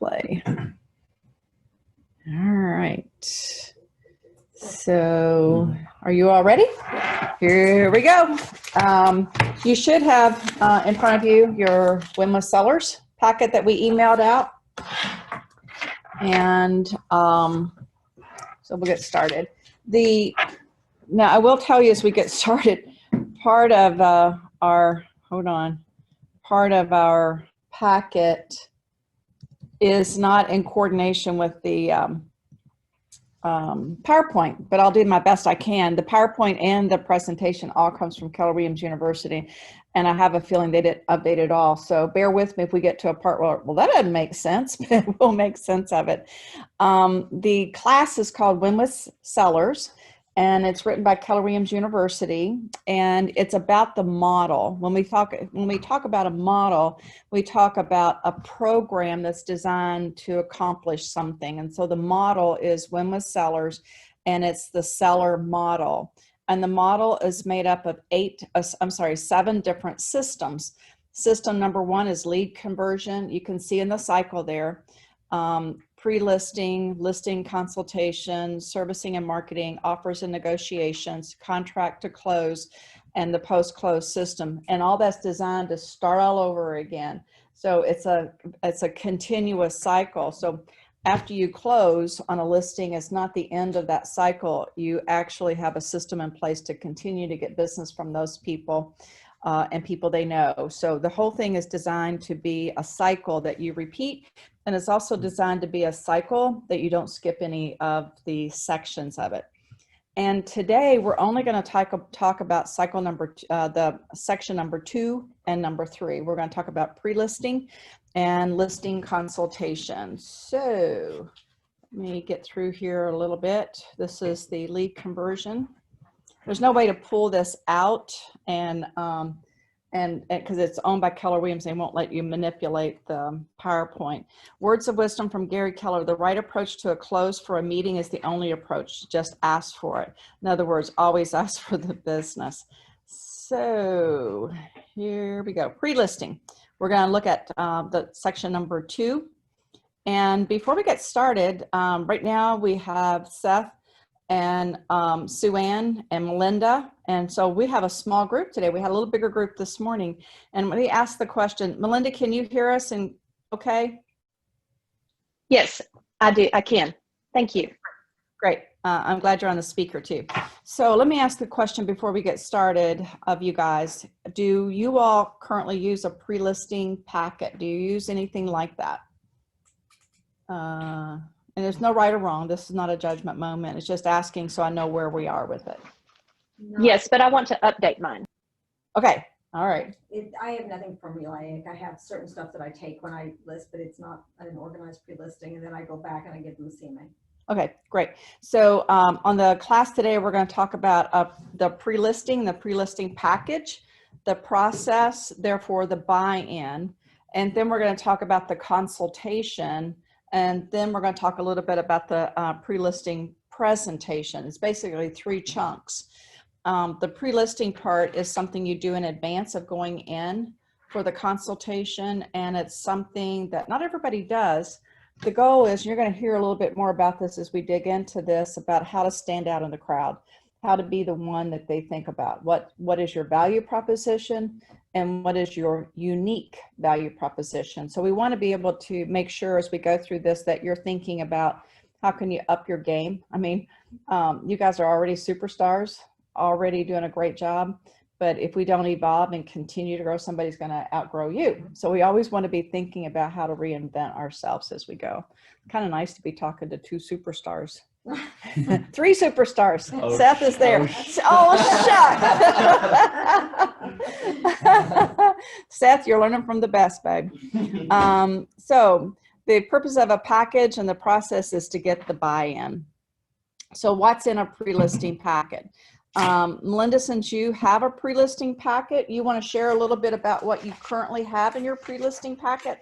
play. All right. So are you all ready? Here we go. You should have in front of you your Windless Cellars packet that we emailed out. And so we'll get started. Now I will tell you as we get started, part of our packet is not in coordination with the PowerPoint, but I'll do my best I can. The PowerPoint and the presentation all comes from Keller Williams University, and I have a feeling they didn't update it all. So bear with me if we get to a part where, well, that doesn't make sense, but we'll make sense of it. The class is called Windless Cellars, and it's written by Keller Williams University, and it's about the model. When we talk about a model, we talk about a program that's designed to accomplish something. And so the model is Windless Cellars, and it's the Cellar model. And the model is made up of 7 different systems. System number 1 is lead conversion. You can see in the cycle there. Pre-listing, listing consultation, servicing and marketing, offers and negotiations, contract to close, and the post-close system. And all that's designed to start all over again. So it's a continuous cycle. So after you close on a listing, it's not the end of that cycle. You actually have a system in place to continue to get business from those people and people they know. So the whole thing is designed to be a cycle that you repeat. And it's also designed to be a cycle that you don't skip any of the sections of it. And today we're only going to talk about cycle the section number 2 and number 3. We're going to talk about pre-listing and listing consultation. So let me get through here a little bit. This is the lead conversion. There's no way to pull this out and because it's owned by Keller Williams, they won't let you manipulate the PowerPoint. Words of wisdom from Gary Keller: the right approach to a close for a meeting is the only approach. Just ask for it. In other words, always ask for the business. So here we go. Pre-listing. We're going to look at the section number 2. And before we get started, right now we have Seth and Sue Ann and Melinda. And so we have a small group today. We had a little bigger group this morning. And we asked the question, Melinda, can you hear us and okay? Yes, I do. I can. Thank you. Great. I'm glad you're on the speaker too. So let me ask the question before we get started of you guys. Do you all currently use a pre-listing packet? Do you use anything like that? And there's no right or wrong. This is not a judgment moment. It's just asking so I know where we are with it. No. Yes, but I want to update mine. Okay. All right. I have nothing formulaic. I have certain stuff that I take when I list, but it's not an organized pre-listing. And then I go back and I give them a CMA. Okay, great. So on the class today, we're going to talk about the pre-listing package, the process, therefore the buy-in, and then we're going to talk about the consultation. And then we're going to talk a little bit about the pre-listing presentation. It's basically 3 chunks. The pre-listing part is something you do in advance of going in for the consultation, and it's something that not everybody does. The goal is, you're going to hear a little bit more about this as we dig into this, about how to stand out in the crowd, how to be the one that they think about. What is your value proposition and what is your unique value proposition? So we want to be able to make sure as we go through this that you're thinking about how can you up your game. I mean, you guys are already superstars, already doing a great job. But if we don't evolve and continue to grow, somebody's going to outgrow you. So we always want to be thinking about how to reinvent ourselves as we go. Kind of nice to be talking to 2 superstars. 3 superstars. Oh, Seth is there. Shut. Seth, you're learning from the best, babe. So the purpose of a package and the process is to get the buy-in. So what's in a pre-listing packet? Melinda, since you have a pre-listing packet, you want to share a little bit about what you currently have in your pre-listing packet?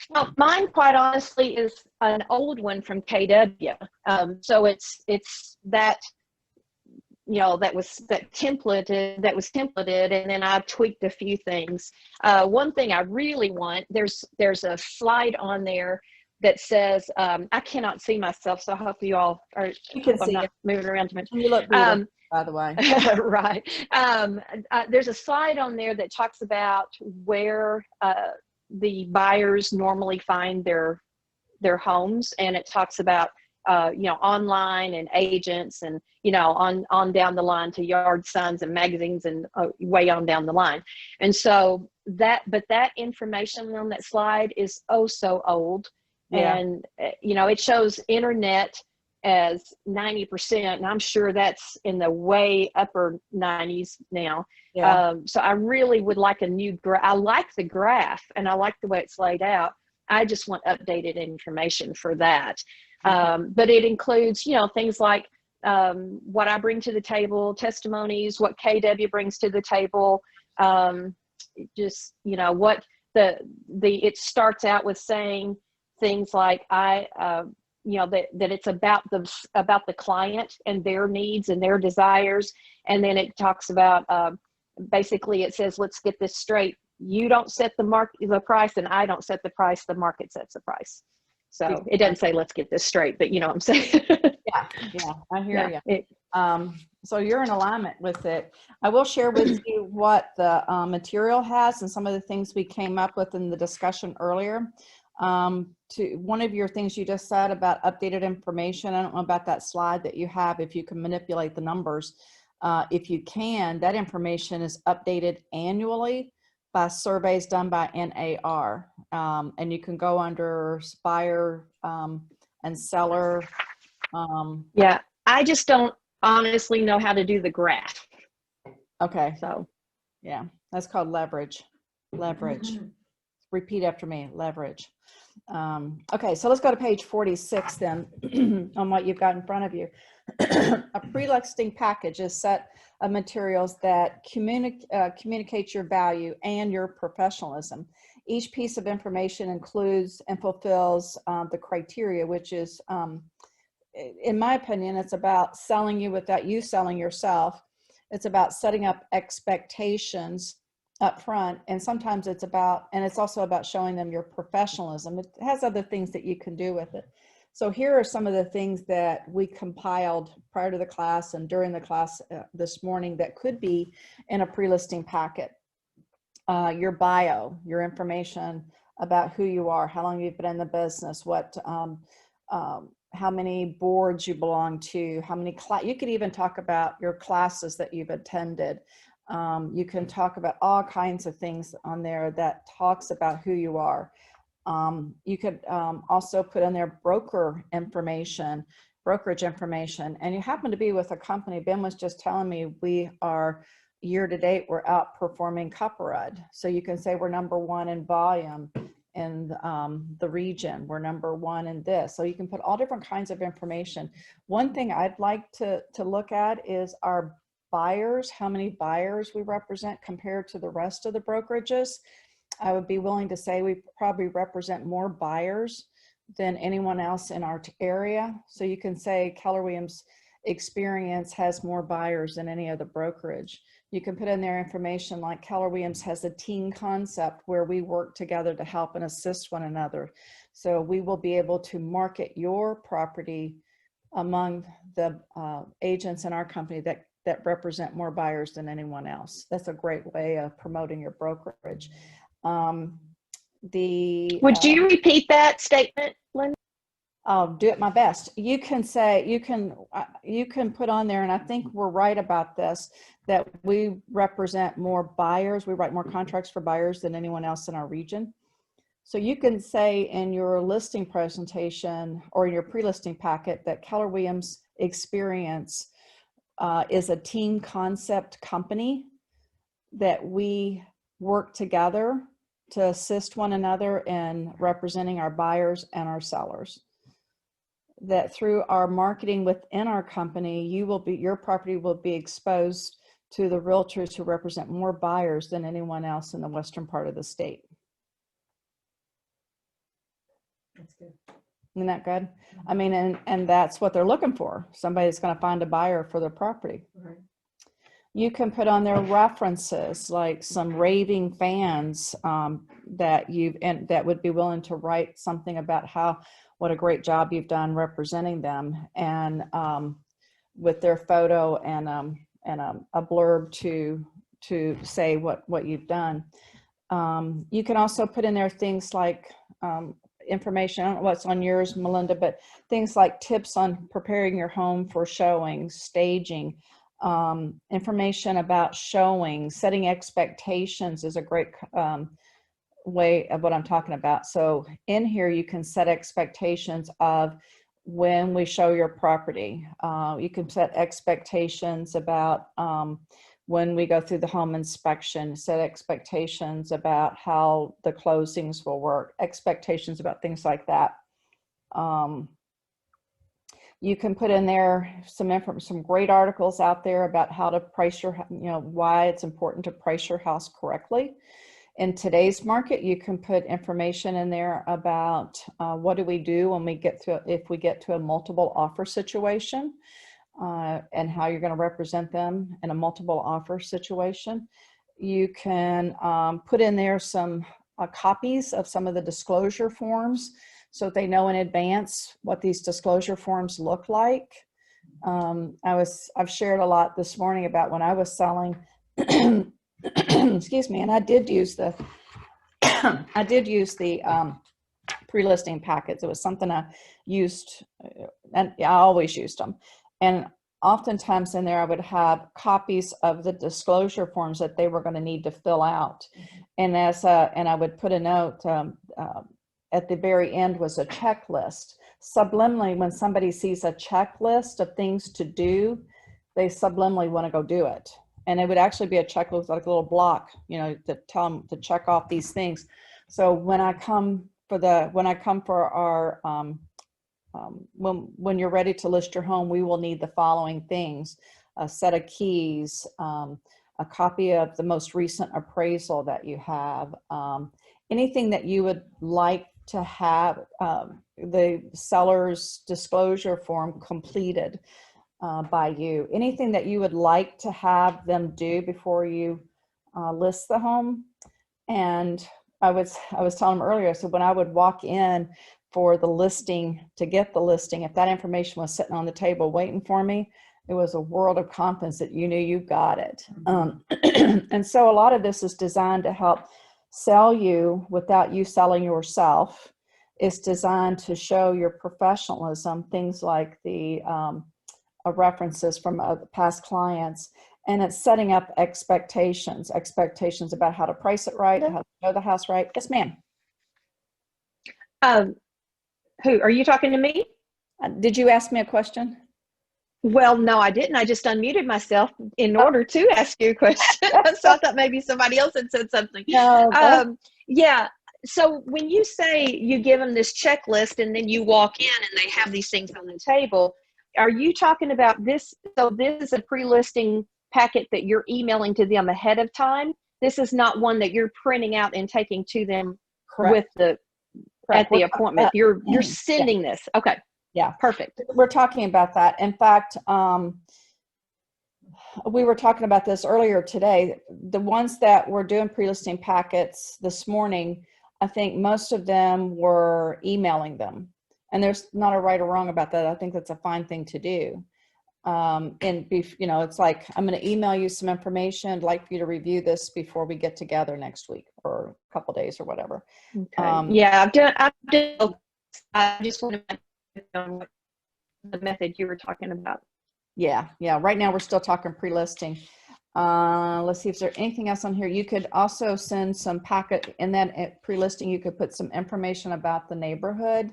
Well, mine, quite honestly, is an old one from KW. So it's that that was templated, and then I tweaked a few things. One thing I really want, there's a slide on there that says, I cannot see myself, so I hope you all are, You can hope I'm see not it. moving around too much. You look beautiful, by the way. Right. There's a slide on there that talks about where the buyers normally find their homes, and it talks about online and agents, and on down the line to yard signs and magazines, and way on down the line. And so that information on that slide is oh so old. Yeah. And it shows internet as 90%, and I'm sure that's in the way upper 90s now. Yeah. So I really would like a new I like the graph, and I like the way it's laid out. I just want updated information for that. But it includes, things like what I bring to the table, testimonies, what KW brings to the table. Just, what it starts out with saying things like that it's about the client and their needs and their desires. And then it talks about, basically it says, let's get this straight. You don't set the price, and I don't set the price. The market sets the price. So it doesn't say let's get this straight, but you know what I'm saying. Yeah, I hear you. So you're in alignment with it. I will share with you what the material has and some of the things we came up with in the discussion earlier. To one of your things you just said about updated information, I don't know about that slide that you have, if you can manipulate the numbers. If you can, that information is updated annually by surveys done by NAR. And you can go under buyer and seller. Yeah, I just don't honestly know how to do the graph. Okay. So yeah, that's called leverage. Repeat after me, leverage. Okay, so let's go to page 46 then on what you've got in front of you. A pre-listing package is a set of materials that communicates your value and your professionalism. Each piece of information includes and fulfills the criteria, which is, in my opinion, it's about selling you without you selling yourself. It's about setting up expectations up front, and sometimes it's also about showing them your professionalism. It has other things that you can do with it. So here are some of the things that we compiled prior to the class and during the class this morning that could be in a pre-listing packet. Your bio, your information about who you are, how long you've been in the business, how many boards you belong to, how many you could even talk about your classes that you've attended. You can talk about all kinds of things on there that talks about who you are. You could also put in there brokerage information, and you happen to be with a company. Ben was just telling me we are year to date, we're outperforming Copperud. So you can say we're number one in volume in the region. We're number one in this. So you can put all different kinds of information. One thing I'd like to look at is our buyers, how many buyers we represent compared to the rest of the brokerages. I would be willing to say we probably represent more buyers than anyone else in our area. So you can say Keller Williams Experience has more buyers than any other brokerage. You can put in their information like Keller Williams has a team concept where we work together to help and assist one another. So we will be able to market your property among the agents in our company that represent more buyers than anyone else. That's a great way of promoting your brokerage. Would you repeat that statement, Linda? I'll do it my best. You can say, you can put on there, and I think we're right about this, that we represent more buyers. We write more contracts for buyers than anyone else in our region. So you can say in your listing presentation or in your pre-listing packet that Keller Williams Experience is a team concept company, that we work together to assist one another in representing our buyers and our sellers. That through our marketing within our company, your property will be exposed to the realtors who represent more buyers than anyone else in the western part of the state. That's good. Isn't that good? I mean, and that's what they're looking for. Somebody that's going to find a buyer for their property. Right. You can put on their references, like some raving fans that that would be willing to write something about what a great job you've done representing them, and with their photo and a blurb to say what you've done. You can also put in there things like information. I don't know what's on yours, Melinda, but things like tips on preparing your home for showing, staging, information about showing, setting expectations is a great way of what I'm talking about. So in here, you can set expectations of when we show your property. You can set expectations about when we go through the home inspection, set expectations about how the closings will work, expectations about things like that. You can put in there some great articles out there about how to price your, why it's important to price your house correctly. In today's market, you can put information in there about what do we do when if we get to a multiple offer situation, and how you're going to represent them in a multiple offer situation. You can put in there some copies of some of the disclosure forms so that they know in advance what these disclosure forms look like. I've shared a lot this morning about when I was selling, excuse me, and I did use the pre-listing packets. It was something I used, and I always used them. And oftentimes in there, I would have copies of the disclosure forms that they were going to need to fill out. And and I would put a note at the very end was a checklist. Subliminally, when somebody sees a checklist of things to do, they subliminally want to go do it. And it would actually be a checklist, like a little block, to tell them to check off these things. So when I come for our, when you're ready to list your home, we will need the following things: a set of keys, a copy of the most recent appraisal that you have, anything that you would like to have the seller's disclosure form completed by you, anything that you would like to have them do before you list the home. And I was telling them earlier, so when I would walk in for the listing, to get the listing, if that information was sitting on the table waiting for me, it was a world of confidence that you knew you got it. And so a lot of this is designed to help sell you without you selling yourself. It's designed to show your professionalism, things like the references from past clients. And it's setting up expectations about how to price it right, how to show the house right. Yes, ma'am. Who are you talking to me? Did you ask me a question? Well, no, I didn't. I just unmuted myself in order to ask you a question. So I thought maybe somebody else had said something. No, yeah. So when you say you give them this checklist and then you walk in and they have these things on the table, are you talking about this? So this is a pre-listing packet that you're emailing to them ahead of time. This is not one that you're printing out and taking to them correct. at the appointment. You're sending this. Okay. Yeah. Perfect. We're talking about that. In fact, we were talking about this earlier today. The ones that were doing pre-listing packets this morning, I think most of them were emailing them. And there's not a right or wrong about that. I think that's a fine thing to do. It's like, I'm going to email you some information. I'd like for you to review this before we get together next week or a couple days or whatever. Okay. Yeah, I've done. I just want to know what the method you were talking about. Yeah. Right now we're still talking pre-listing. Let's see if there's anything else on here. You could also send some packet in that pre-listing. You could put some information about the neighborhood.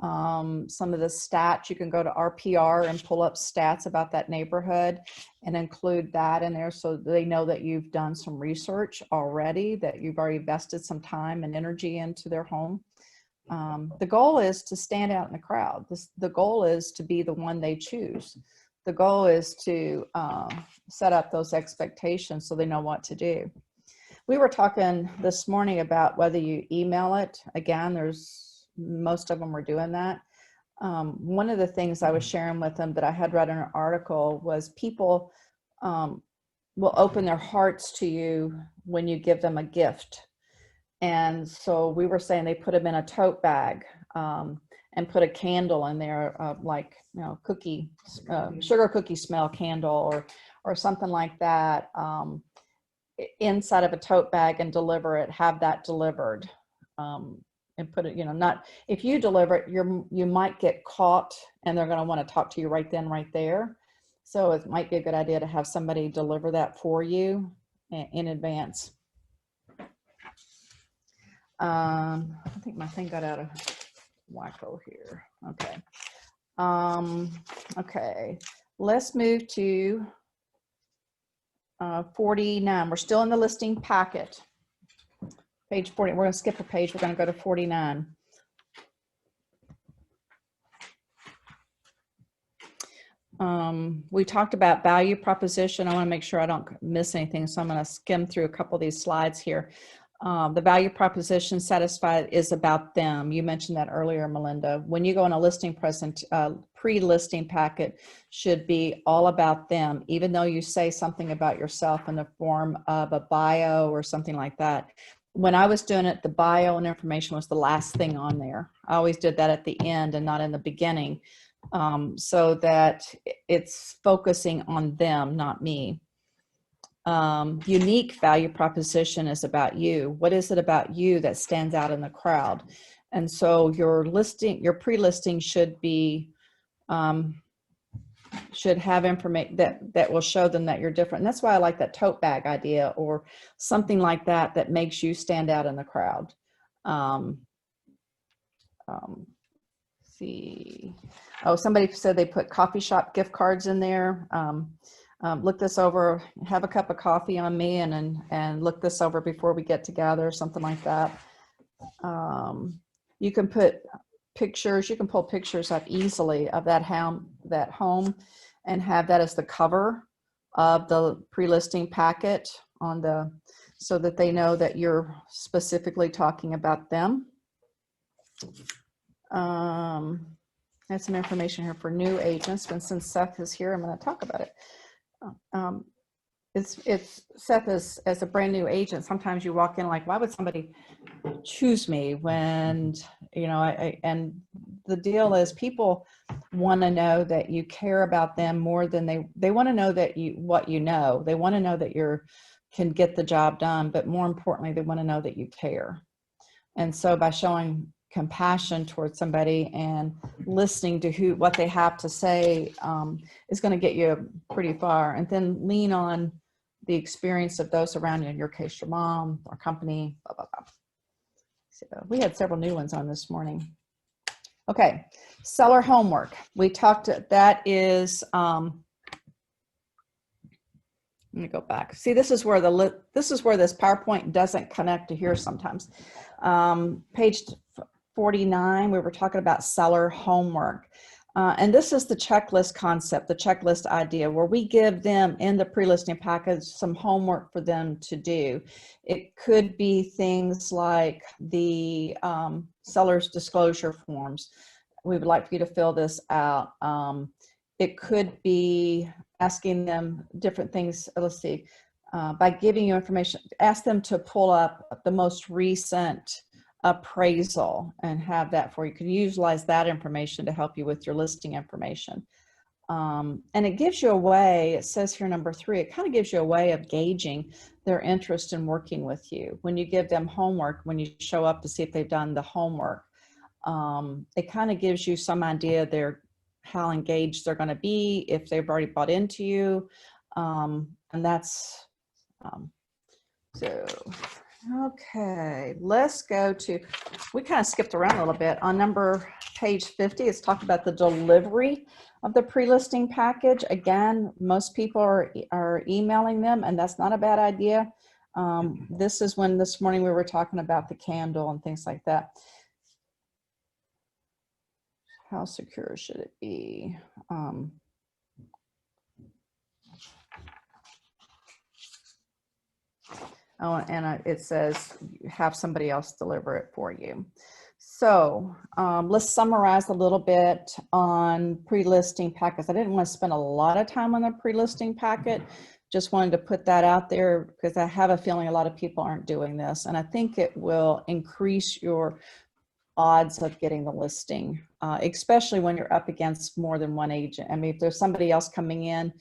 Some of the stats, you can go to RPR and pull up stats about that neighborhood and include that in there so they know that you've done some research already, that you've already invested some time and energy into their home. The goal is to stand out in the crowd. The goal is to be the one they choose. The goal is to set up those expectations so they know what to do. We were talking this morning about whether you email it. Again, most of them were doing that. One of the things I was sharing with them that I had read in an article was people will open their hearts to you when you give them a gift. And so we were saying they put them in a tote bag, and put a candle in there, like, you know, cookie, sugar cookie smell candle, or something like that, inside of a tote bag, and deliver it, have that delivered, and put it, you know, not, if you deliver it, you might get caught and they're going to want to talk to you right then, right there. So it might be a good idea to have somebody deliver that for you in advance. I think my thing got out of wacko here. Okay. Okay. Let's move to 49. We're still in the listing packet. Page 40. We're going to skip a page. We're going to go to 49. We talked about value proposition. I want to make sure I don't miss anything, so I'm going to skim through a couple of these slides here. The value proposition satisfied is about them. You mentioned that earlier, Melinda. When you go on a listing pre-listing packet should be all about them, even though you say something about yourself in the form of a bio or something like that. When I was doing it, the bio and information was the last thing on there. I always did that at the end and not in the beginning, so that it's focusing on them, not me. Unique value proposition is about you. What is it about you that stands out in the crowd? And so your listing, your pre-listing should be, should have information that will show them that you're different. And that's why I like that tote bag idea, or something like that, that makes you stand out in the crowd. See. Oh, somebody said they put coffee shop gift cards in there. Look this over, have a cup of coffee on me, and look this over before we get together, something like that. You can put pictures, you can pull pictures up easily of that home, and have that as the cover of the pre-listing packet on the, so that they know that you're specifically talking about them. That's some information here for new agents. But since Seth is here, I'm going to talk about it. It's Seth, as a brand new agent, sometimes you walk in like, why would somebody choose me when, you know, and the deal is people want to know that you care about them more than they want to know that what you know. They want to know that you can get the job done, but more importantly, they want to know that you care. And so by showing compassion towards somebody and listening to what they have to say, is going to get you pretty far. And then lean on the experience of those around you, in your case, your mom, our company, blah, blah, blah. So we had several new ones on this morning. Okay, seller homework. We talked, that is, let me go back. See, this is where this PowerPoint doesn't connect to here sometimes. Page 49, we were talking about seller homework. And this is the checklist concept, the checklist idea, where we give them in the pre-listing package some homework for them to do. It could be things like the seller's disclosure forms. We would like for you to fill this out. It could be asking them different things. Let's see, by giving you information, ask them to pull up the most recent appraisal and have that for you. You can utilize that information to help you with your listing information. And it gives you a way, it says here number 3, it kind of gives you a way of gauging their interest in working with you. When you give them homework, when you show up to see if they've done the homework, it kind of gives you some idea how engaged they're going to be, if they've already bought into you. And that's, so, okay, let's go to, we kind of skipped around a little bit. On page 50, it's talked about the delivery of the pre-listing package. Again, most people are emailing them, and that's not a bad idea. This is when this morning we were talking about the candle and things like that. How secure should it be? Oh, and it says have somebody else deliver it for you. So let's summarize a little bit on pre-listing packets. I didn't want to spend a lot of time on the pre-listing packet just wanted to put that out there because I have a feeling a lot of people aren't doing this. And I think it will increase your odds of getting the listing, especially when you're up against more than one agent. I mean, if there's somebody else coming in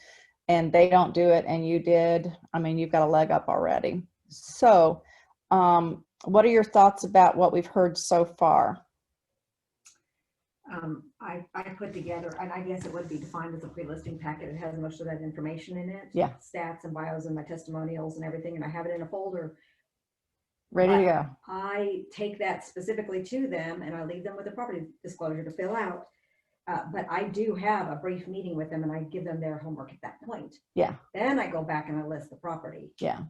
and they don't do it and you did, I mean, you've got a leg up already. So what are your thoughts about what we've heard so far? I put together, and I guess it would be defined as a pre-listing packet. It has most of that information in it. Yeah. Stats and bios and my testimonials and everything, and I have it in a folder. Ready to go. I take that specifically to them and I leave them with a property disclosure to fill out. But I do have a brief meeting with them and I give them their homework at that point. Yeah. Then I go back and I list the property. Yeah.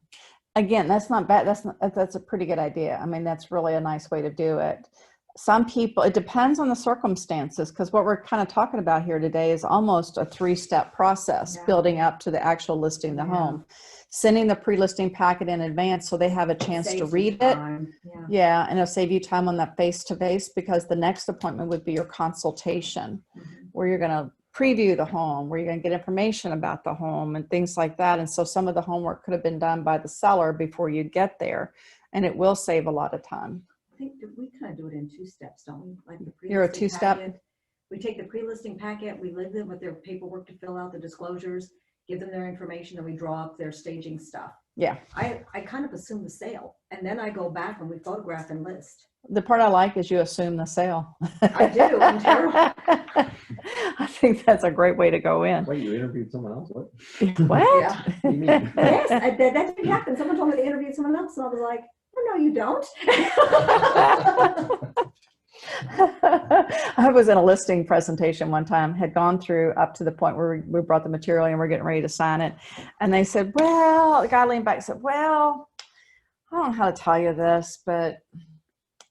Again, that's not bad. That's a pretty good idea. I mean, that's really a nice way to do it. Some people, it depends on the circumstances, because what we're kind of talking about here today is almost a 3-step process, Yeah. building up to the actual listing the Yeah. home. Sending the pre-listing packet in advance so they have a chance to Saves read some it. time. Yeah. Yeah, and it'll save you time on that face-to-face, because the next appointment would be your consultation, Mhm. where you're going to preview the home, where you're going to get information about the home and things like that. And so some of the homework could have been done by the seller before you get there, and it will save a lot of time. I think that we kind of do it in 2 steps, don't we? Like the You're a pre-listing 2-step? packet. We take the pre-listing packet, we leave them with their paperwork to fill out, the disclosures, give them their information, and we draw up their staging stuff. Yeah. I kind of assume the sale, and then I go back and we photograph and list. The part I like is you assume the sale. I do. I'm terrible. I think that's a great way to go in. Wait, you interviewed someone else? What? What? Yeah. What do you mean? Yes, that did happen. Someone told me they interviewed someone else, and I was like, oh, no, you don't. I was in a listing presentation one time, had gone through up to the point where we brought the material and we're getting ready to sign it. And they said, well, the guy leaned back and said, well, I don't know how to tell you this, but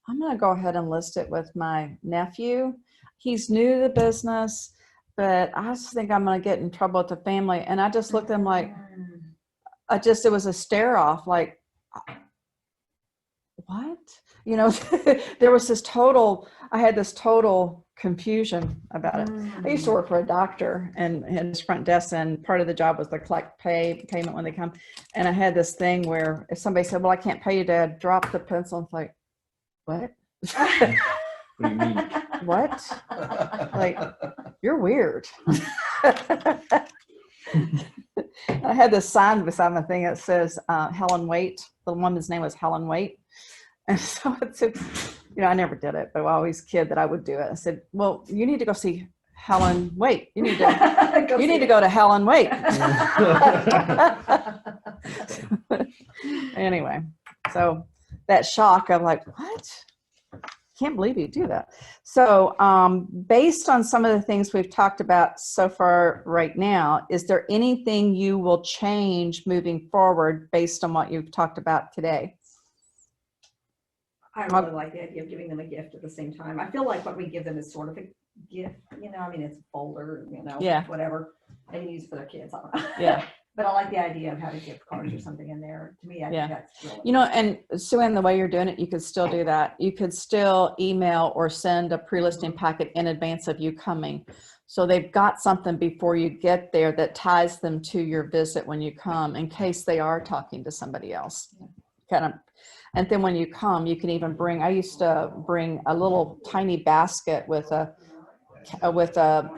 I'm going to go ahead and list it with my nephew. He's new to the business, but I just think I'm going to get in trouble with the family. And I just looked at him like, it was a stare off, like, what? You know, there was I had this total confusion about it. I used to work for a doctor and his front desk, and part of the job was to collect payment when they come. And I had this thing where if somebody said, well, I can't pay you, Dad, drop the pencil. It's like, what? What do you mean? What? Like, you're weird. I had this sign beside my thing that says Helen Waite. The woman's name was Helen Waite. And so I said, you know, I never did it, but I always kid that I would do it. I said, well, you need to go see Helen Waite. You need to go to Helen Waite. Anyway, so that shock of like, what? Can't believe you do that. So based on some of the things we've talked about so far right now, is there anything you will change moving forward based on what you've talked about today? I really like the idea of giving them a gift at the same time. I feel like what we give them is sort of a gift, you know, I mean, it's a folder, you know, Yeah. whatever they can use for their kids. I don't know. Yeah. But I like the idea of having gift cards or something in there. To me, I Yeah. think that's really. You know, and Sue-Ann, the way you're doing it, you could still do that. You could still email or send a pre-listing packet in advance of you coming. So they've got something before you get there that ties them to your visit when you come, in case they are talking to somebody else. Kind of. And then when you come, you can even bring, I used to bring a little tiny basket with a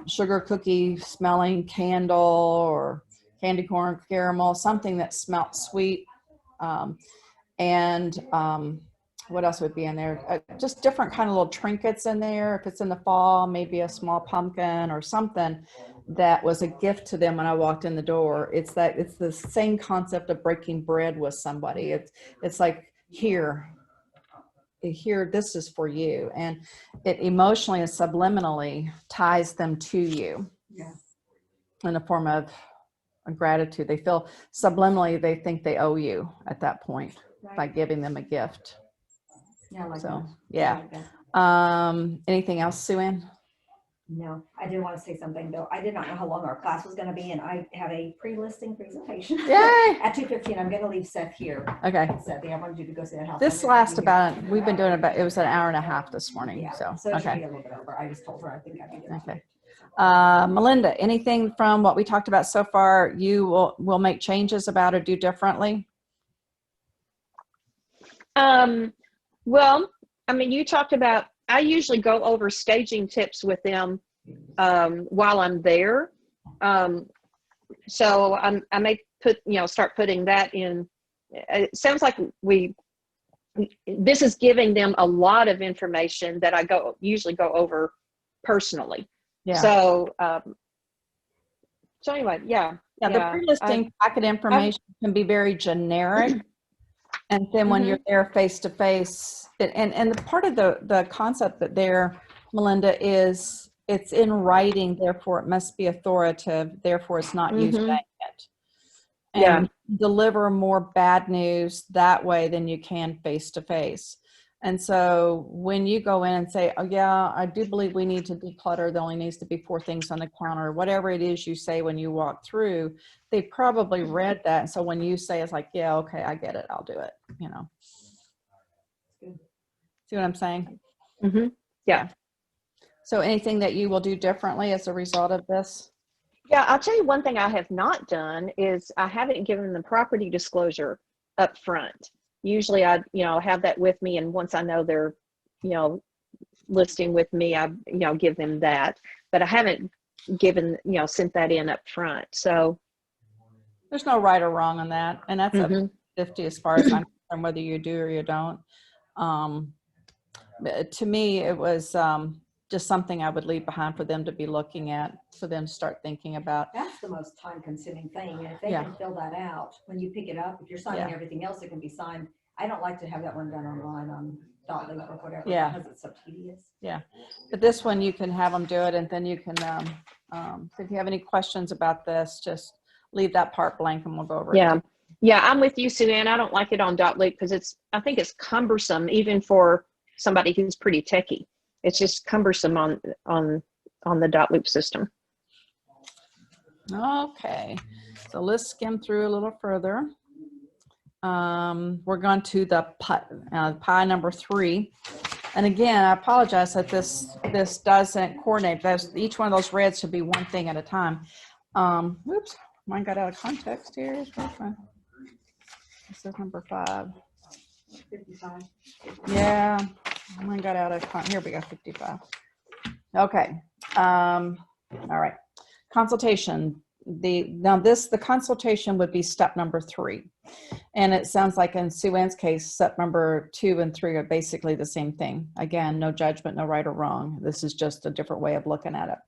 sugar cookie smelling candle or candy corn caramel, something that smelled sweet. What else would be in there? Just different kind of little trinkets in there. If it's in the fall, maybe a small pumpkin or something that was a gift to them when I walked in the door. It's the same concept of breaking bread with somebody. It's like, here, this is for you. And it emotionally and subliminally ties them to you. Yeah. In the form of gratitude. They feel subliminally, they think they owe you at that point by giving them a gift. Yeah, I like So, that. yeah. I like that. Anything else, Sue-Ann? No, I did want to say something though. I did not know how long our class was going to be, and I have a pre-listing presentation. Yay! At 2:15, I'm going to leave Seth here. Okay. Seth, I wanted you to go see that house. This I'm gonna lasts be here. we've been doing it was an hour and a half this morning. Yeah, So, so it should be okay. a little bit over. I just told her I think I'd be there. Okay. Melinda, anything from what we talked about so far you will make changes about or do differently? Well, I mean, you talked about, I usually go over staging tips with them while I'm there. So I may start putting that in. It sounds like this is giving them a lot of information that I usually go over personally. Yeah. So anyway, yeah. The pre-listing packet information can be very generic. And then when you're there face to face, and the part of the concept that there, Melinda, is it's in writing, therefore it must be authoritative, therefore it's not used by it. And deliver more bad news that way than you can face to face. And so when you go in and say, oh yeah, I do believe we need to declutter, there only needs to be 4 things on the counter, whatever it is you say when you walk through, they probably read that. And so when you say, it's like, yeah, okay, I get it, I'll do it, you know. See what I'm saying? Yeah. So anything that you will do differently as a result of this? Yeah, I'll tell you one thing I have not done is I haven't given them property disclosure up front. Usually I, have that with me, and once I know they're, listing with me, I, give them that. But I haven't given, sent that in up front. So there's no right or wrong on that, and that's a 50 as far as I'm concerned, whether you do or you don't. To me, it was just something I would leave behind for them to be looking at, for them to start thinking about. That's the most time-consuming thing, and if they can fill that out when you pick it up, if you're signing everything else, it can be signed. I don't like to have that one done online on Dotloop or whatever, because it's so tedious. Yeah, but this one you can have them do it, and then you can, so if you have any questions about this, just leave that part blank and we'll go over it. Yeah, I'm with you, Suzanne. I don't like it on Dotloop because I think it's cumbersome even for somebody who's pretty techie. It's just cumbersome on the Dotloop system. Okay, so let's skim through a little further. We're going to the pie number 3. And again, I apologize that this doesn't coordinate. Each one of those reds should be one thing at a time. Oops, mine got out of context here. This is number 5. 55. Yeah, mine got out of here we go, 55. Okay. All right. Consultation. The consultation would be step number 3. And it sounds like in Sue Ann's case, step number 2 and 3 are basically the same thing. Again, no judgment, no right or wrong. This is just a different way of looking at it.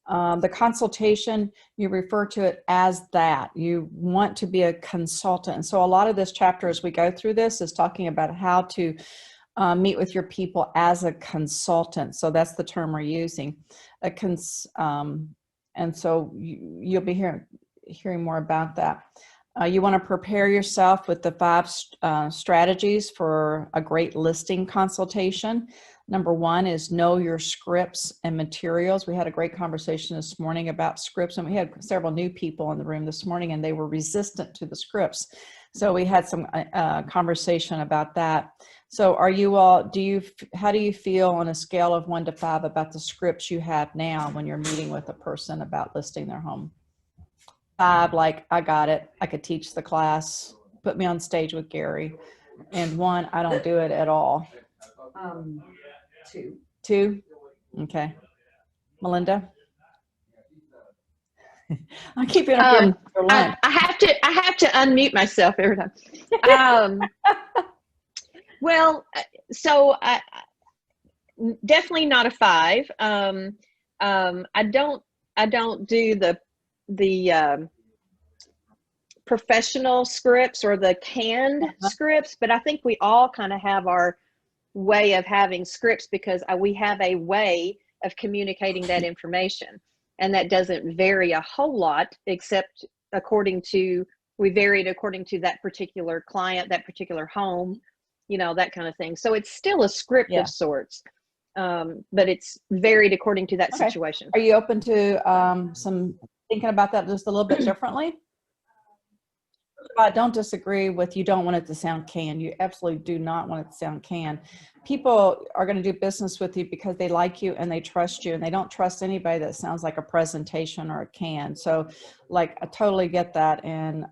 The consultation, you refer to it as that. You want to be a consultant. So a lot of this chapter as we go through this is talking about how to meet with your people as a consultant. So that's the term we're using. And so you'll be hearing more about that. You want to prepare yourself with the 5 strategies for a great listing consultation. Number 1 is know your scripts and materials. We had a great conversation this morning about scripts, and we had several new people in the room this morning, and they were resistant to the scripts. So we had some conversation about that. So are you all, how do you feel on a scale of 1 to 5 about the scripts you have now when you're meeting with a person about listing their home? 5, like, I got it. I could teach the class, put me on stage with Gary. And 1, I don't do it at all. 2. 2? Okay. Melinda? I keep interrupting for lunch. I have to unmute myself every time. Well, so I definitely not a 5. I don't do the professional scripts or the canned scripts, but I think we all kind of have our way of having scripts because we have a way of communicating that information, and that doesn't vary a whole lot, except we varied according to that particular client, that particular home, that kind of thing. So it's still a script of sorts, but it's varied according to that situation. Are you open to some thinking about that just a little bit differently? I don't disagree with you don't want it to sound canned. You absolutely do not want it to sound canned. People are going to do business with you because they like you and they trust you, and they don't trust anybody that sounds like a presentation or a can. So like, I totally get that. And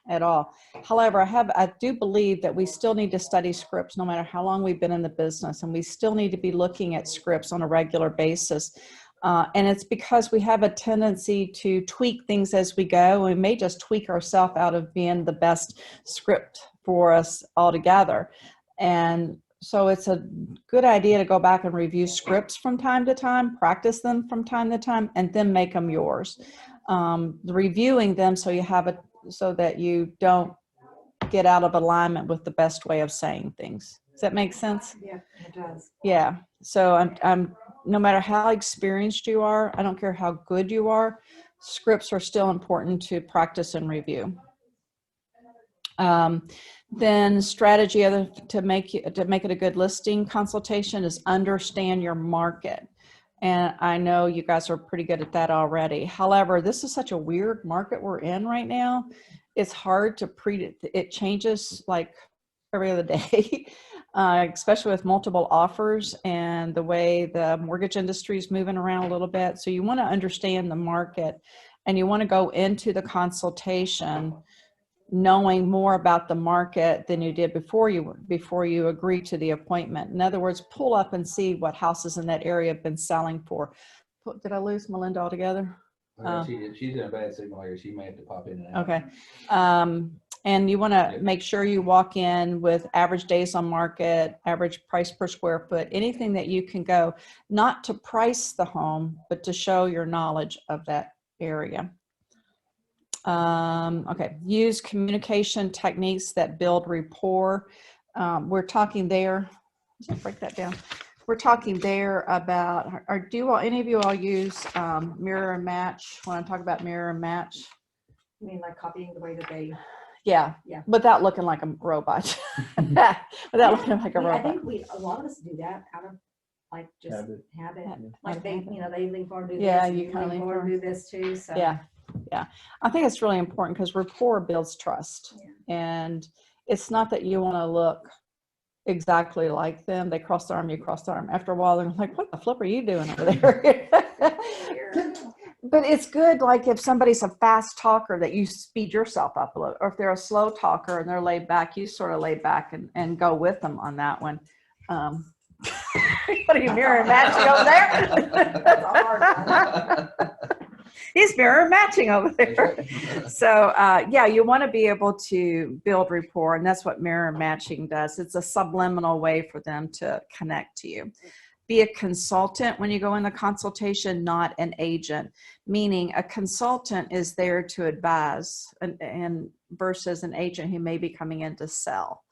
at all. However, I do believe that we still need to study scripts no matter how long we've been in the business, and we still need to be looking at scripts on a regular basis. And it's because we have a tendency to tweak things as we go. We may just tweak ourselves out of being the best script for us altogether. And so it's a good idea to go back and review scripts from time to time, practice them from time to time, and then make them yours. Reviewing them so that you don't get out of alignment with the best way of saying things. Does that make sense? Yeah, it does. Yeah. So I'm no matter how experienced you are, I don't care how good you are, scripts are still important to practice and review. Then strategy to make it a good listing consultation is understand your market. And I know you guys are pretty good at that already. However, this is such a weird market we're in right now. It's hard to it changes like every other day, especially with multiple offers and the way the mortgage industry is moving around a little bit. So you want to understand the market, and you want to go into the consultation knowing more about the market than you did before you agree to the appointment. In other words, pull up and see what houses in that area have been selling for. Did I lose Melinda altogether? She's in a bad signal here. She may have to pop in and out. Okay. And you want to make sure you walk in with average days on market, average price per square foot, anything that you can go, not to price the home, but to show your knowledge of that area. Okay, use communication techniques that build rapport. We're talking there, let's break that down. We're talking there about, any of you all use mirror and match when I talk about mirror and match? You mean like copying the way that they? Yeah, Yeah. without looking like a robot. Without looking like a I robot. think a lot of us do that out of like just habit. Like they, Habit. you know, they lean forward and do Yeah, this. and you kinda lean lean forward and forward. do this too. So Yeah. I think it's really important because rapport builds trust. Yeah. And it's not that you want to look exactly like them. They cross the arm, you cross the arm. After a while, they're like, what the flip are you doing over there? But it's good, like if somebody's a fast talker, that you speed yourself up a little, or if they're a slow talker and they're laid back, you sort of lay back and go with them on that one. What are you mirror matching over there? That's a hard one. He's mirror matching over there. So yeah, you want to be able to build rapport, and that's what mirror matching does. It's a subliminal way for them to connect to you. Be a consultant when you go in the consultation, not an agent, meaning a consultant is there to advise and versus an agent who may be coming in to sell.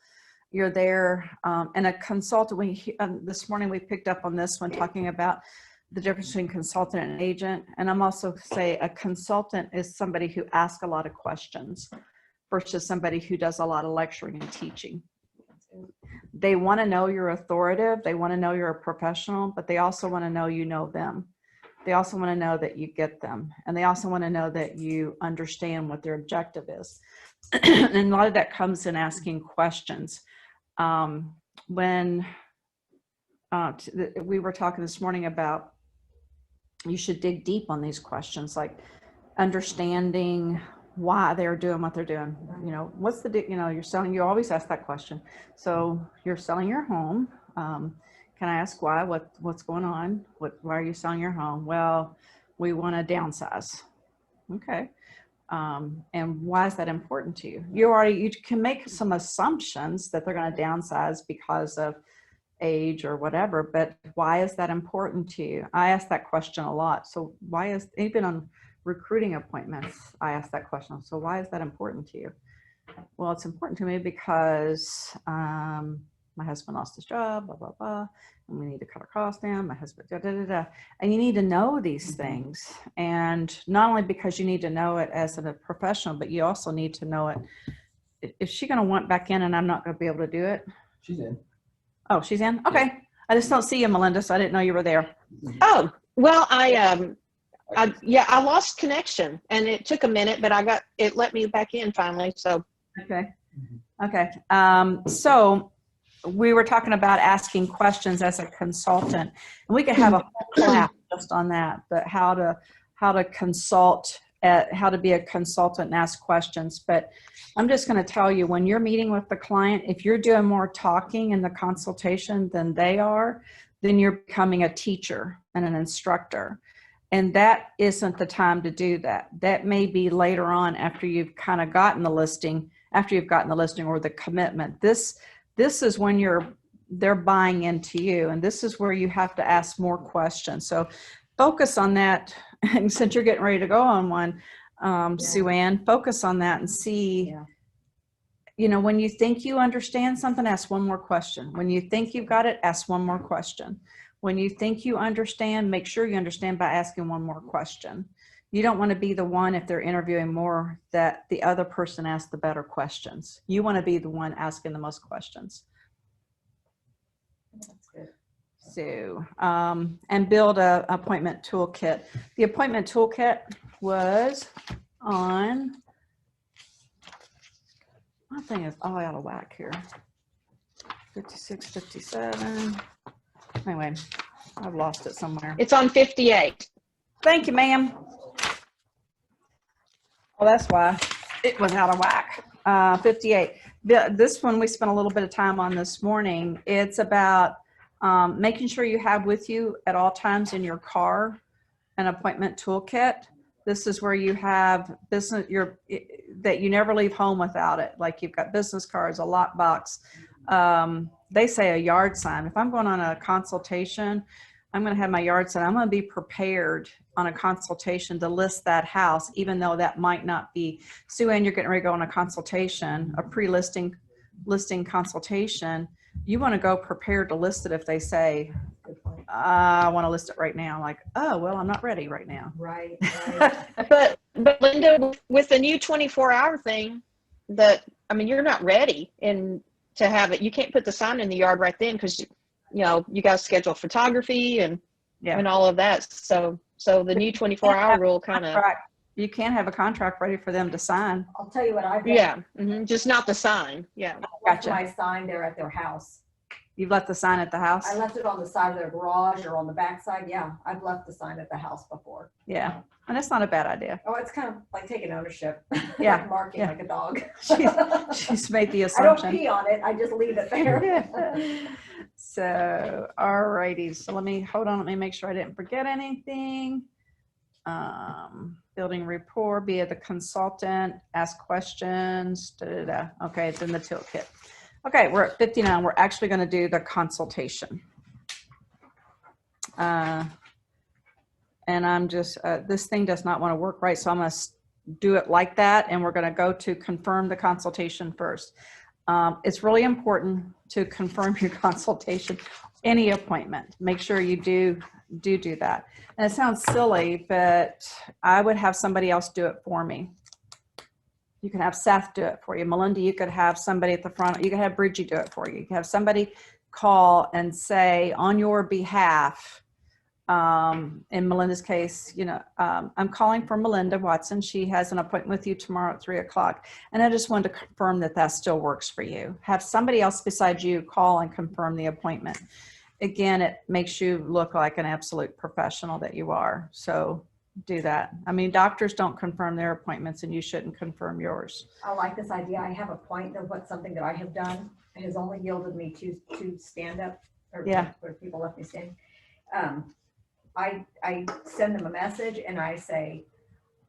You're there, and a consultant, this morning we picked up on this one, talking about the difference between consultant and agent. And I'm also say a consultant is somebody who asks a lot of questions versus somebody who does a lot of lecturing and teaching. They want to know you're authoritative. They want to know you're a professional, but they also want to know you know them. They also want to know that you get them. And they also want to know that you understand what their objective is. And a lot of that comes in asking questions. We were talking this morning about you should dig deep on these questions, like understanding why they're doing what they're doing. You know, what's the, you're selling, you always ask that question. So you're selling your home. Can I ask why? What's going on? Why are you selling your home? Well, we want to downsize. Okay. And why is that important to you? You can make some assumptions that they're going to downsize because of age or whatever, but why is that important to you? I ask that question a lot. So even on recruiting appointments, I ask that question. So why is that important to you? Well, it's important to me because my husband lost his job, blah, blah, blah, and we need to cut our costs down. My husband, da, da, da, da. And you need to know these things. And not only because you need to know it as a professional, but you also need to know it. Is she going to want back in and I'm not going to be able to do it? She's in. Oh, she's in? Okay. I just don't see you, Melinda, so I didn't know you were there. Oh, well, I Yeah, I lost connection and it took a minute, but it let me back in finally. So, Okay. Okay. So we were talking about asking questions as a consultant, and we could have a whole class just on that, but how to consult, how to be a consultant and ask questions. But I'm just going to tell you, when you're meeting with the client, if you're doing more talking in the consultation than they are, then you're becoming a teacher and an instructor. And that isn't the time to do that. That may be later on after you've kind of gotten the listing, or the commitment. This is when they're buying into you, and this is where you have to ask more questions. So focus on that. And since you're getting ready to go on one, Sue Ann, focus on that and see, when you think you understand something, ask one more question. When you think you've got it, ask one more question. When you think you understand, make sure you understand by asking one more question. You don't want to be the one, if they're interviewing more, that the other person asks the better questions. You want to be the one asking the most questions. That's good. So, and build a appointment toolkit. The appointment toolkit was on, my thing is all out of whack here. 56, 57. Anyway, I've lost it somewhere. it's on 58. Thank you, ma'am. Oh, that's why it was out of whack. 58. This one we spent a little bit of time on this morning. It's about making sure you have with you at all times in your car an appointment toolkit. This is where you have business, that you never leave home without it. Like you've got business cards, a lockbox. They say a yard sign. If I'm going on a consultation, I'm going to have my yard sign. I'm going to be prepared on a consultation to list that house, even though that might not be. Sue Ann, you're getting ready to go on a consultation, a pre-listing consultation. You want to go prepared to list it if they say, I want to list it right now. Like, oh, well, I'm not ready right now. Right. But Linda, with the new 24-hour thing, you're not ready to have it. You can't put the sign in the yard right then because you got to schedule photography and all of that. So the new 24-hour rule kind of. You can't have a contract ready for them to sign. I'll tell you what I've done. Yeah, just not the sign. Yeah. I left my sign there at their house. You've left the sign at the house? I left it on the side of their garage or on the back side. Yeah, I've left the sign at the house before. Yeah, and that's not a bad idea. Oh, it's kind of like taking ownership. Yeah. Like marking like a dog. She's made the I assumption. don't pee on it. I just leave it there. So, all righty. So let me make sure I didn't forget anything. Building rapport, be the consultant, ask questions. Okay, it's in the toolkit. Okay, we're at 59. We're actually going to do the consultation. And I'm just, this thing does not want to work right, so I'm going to do it like that, and we're going to go to confirm the consultation first. It's really important to confirm your consultation, any appointment. Make sure you do that. And it sounds silly, but I would have somebody else do it for me. You can have Seth do it for you. Melinda, you could have somebody at the front. You could have Bridgie do it for you. You can have somebody call and say on your behalf, in Melinda's case, I'm calling for Melinda Watson. She has an appointment with you tomorrow at 3:00. And I just wanted to confirm that still works for you. Have somebody else besides you call and confirm the appointment. Again, it makes you look like an absolute professional that you are. So do that. I mean, doctors don't confirm their appointments, and you shouldn't confirm yours. I like this idea. I have a point of what something that I have done has only yielded me two stand up where people left me standing. I send them a message and I say,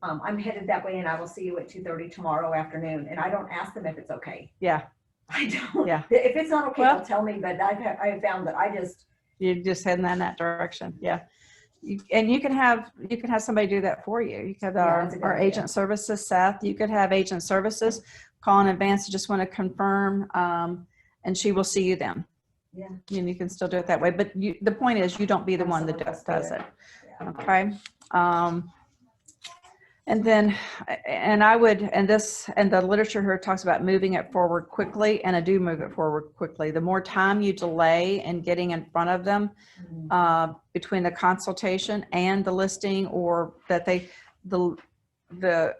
I'm headed that way and I will see you at 2:30 tomorrow afternoon. And I don't ask them if it's okay. Yeah. I don't. Yeah. If it's not okay, they'll tell me, but I've found that you're just heading in that direction. Yeah. And you can have somebody do that for you. You could have our agent services, Seth. You could have agent services call in advance. You just want to confirm, and she will see you then. Yeah. And you can still do it that way. But the point is, you don't be the one that does it. Yeah. Okay. And then, and I would, and this, and the literature here talks about moving it forward quickly, and I do move it forward quickly. The more time you delay in getting in front of them, between the consultation and the listing, or that the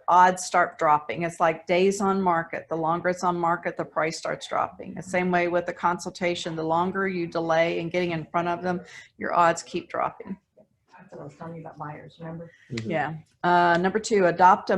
odds start dropping. It's like days on market. The longer it's on market, the price starts dropping. The same way with the consultation, the longer you delay in getting in front of them, your odds keep dropping. That's what I was telling you about buyers, remember? Yeah. Number 2, adopt a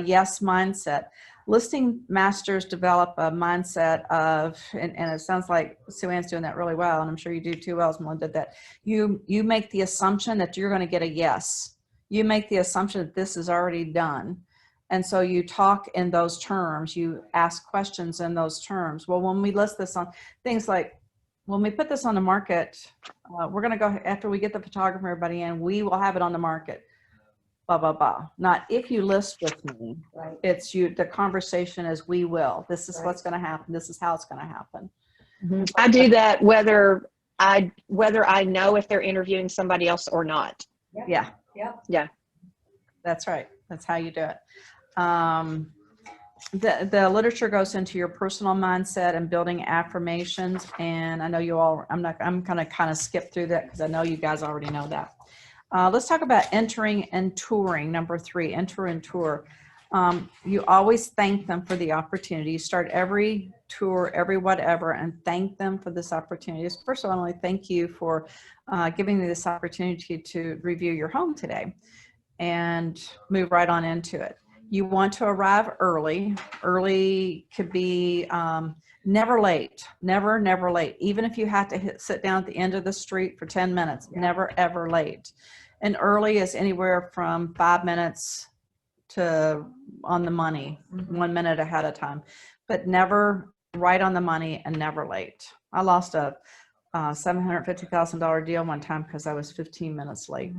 yes mindset. Listing masters develop a mindset of, and it sounds like Sue Ann's doing that really well, and I'm sure you do too. Well, as Melinda did that. You make the assumption that you're going to get a yes. You make the assumption that this is already done. And so you talk in those terms, you ask questions in those terms. Well, when we list this on things like, when we put this on the market, we're going to go, after we get the photographer, everybody in, we will have it on the market, blah, blah, blah. Not if you list with me, Right. it's you, the conversation is we will, this is Right. what's going to happen. This is how it's going to happen. I do that whether I know if they're interviewing somebody else or not. Yeah. Yep. That's right. That's how you do it. The literature goes into your personal mindset and building affirmations. And I know you all, I'm going to kind of skip through that because I know you guys already know that. Let's talk about entering and touring. Number 3, enter and tour. You always thank them for the opportunity. You start every tour, every whatever, and thank them for this opportunity. First of all, I want to thank you for giving me this opportunity to review your home today, and move right on into it. You want to arrive early. Early could be never late, never late. Even if you have to sit down at the end of the street for 10 minutes, never, ever late. And early is anywhere from 5 minutes to on the money, 1 minute ahead of time, but never right on the money and never late. I lost a $750,000 deal one time because I was 15 minutes late.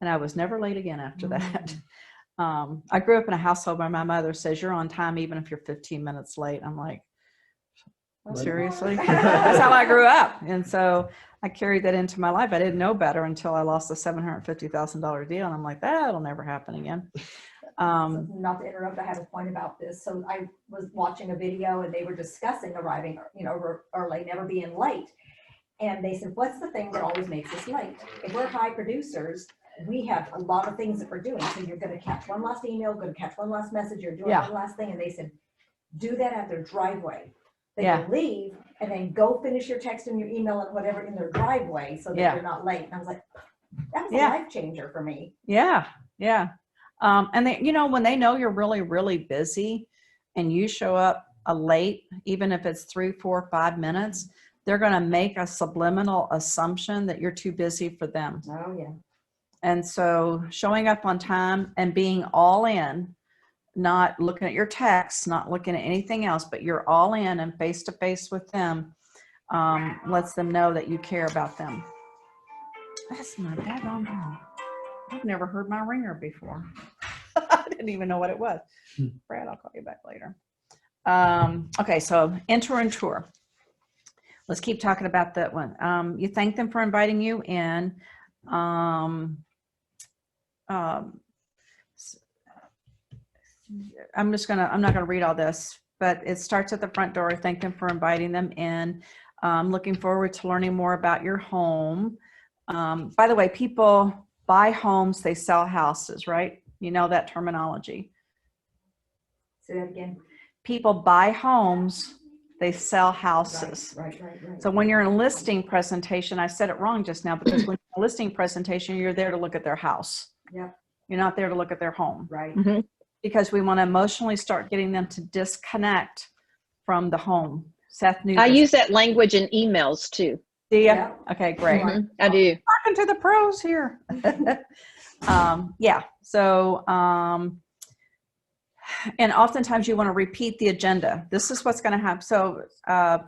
And I was never late again after that. I grew up in a household where my mother says, you're on time even if you're 15 minutes late. I'm like, seriously? That's how I grew up. And so I carried that into my life. I didn't know better until I lost a $750,000 deal. And I'm like, that'll never happen again. So not to interrupt, I had a point about this. So I was watching a video and they were discussing arriving, early, never being late. And they said, what's the thing that always makes us late? If we're high producers, we have a lot of things that we're doing. So you're going to catch one last email, going to catch one last message, you're doing one last thing. And they said, do that at their driveway. They can leave and then go finish your text and your email and whatever in their driveway so that you're not late. And I was like, that was a life changer for me. Yeah. And they, when they know you're really, really busy and you show up late, even if it's 3, 4, 5 minutes, they're going to make a subliminal assumption that you're too busy for them. Oh, yeah. And so showing up on time and being all in, not looking at your texts, not looking at anything else, but you're all in and face to face with them, lets them know that you care about them. That's my daggone phone. I've never heard my ringer before. I didn't even know what it was. Brad, I'll call you back later. Okay, so enter and tour. Let's keep talking about that one. You thank them for inviting you in. I'm not gonna read all this, but it starts at the front door. Thank them for inviting them in. Looking forward to learning more about your home. By the way, people buy homes, they sell houses, right? You know that terminology. Say that again. People buy homes, they sell houses. Right. So when you're in a listing presentation, I said it wrong just now, because when you're in a listing presentation, you're there to look at their house. Yep. You're not there to look at their home. Right. Mm-hmm. Because we want to emotionally start getting them to disconnect from the home. Seth knew I this. use that language in emails too. Do you? Yeah. Okay, great. Mhm, I do. Talking to the pros here. So, and oftentimes you want to repeat the agenda. This is what's going to happen. So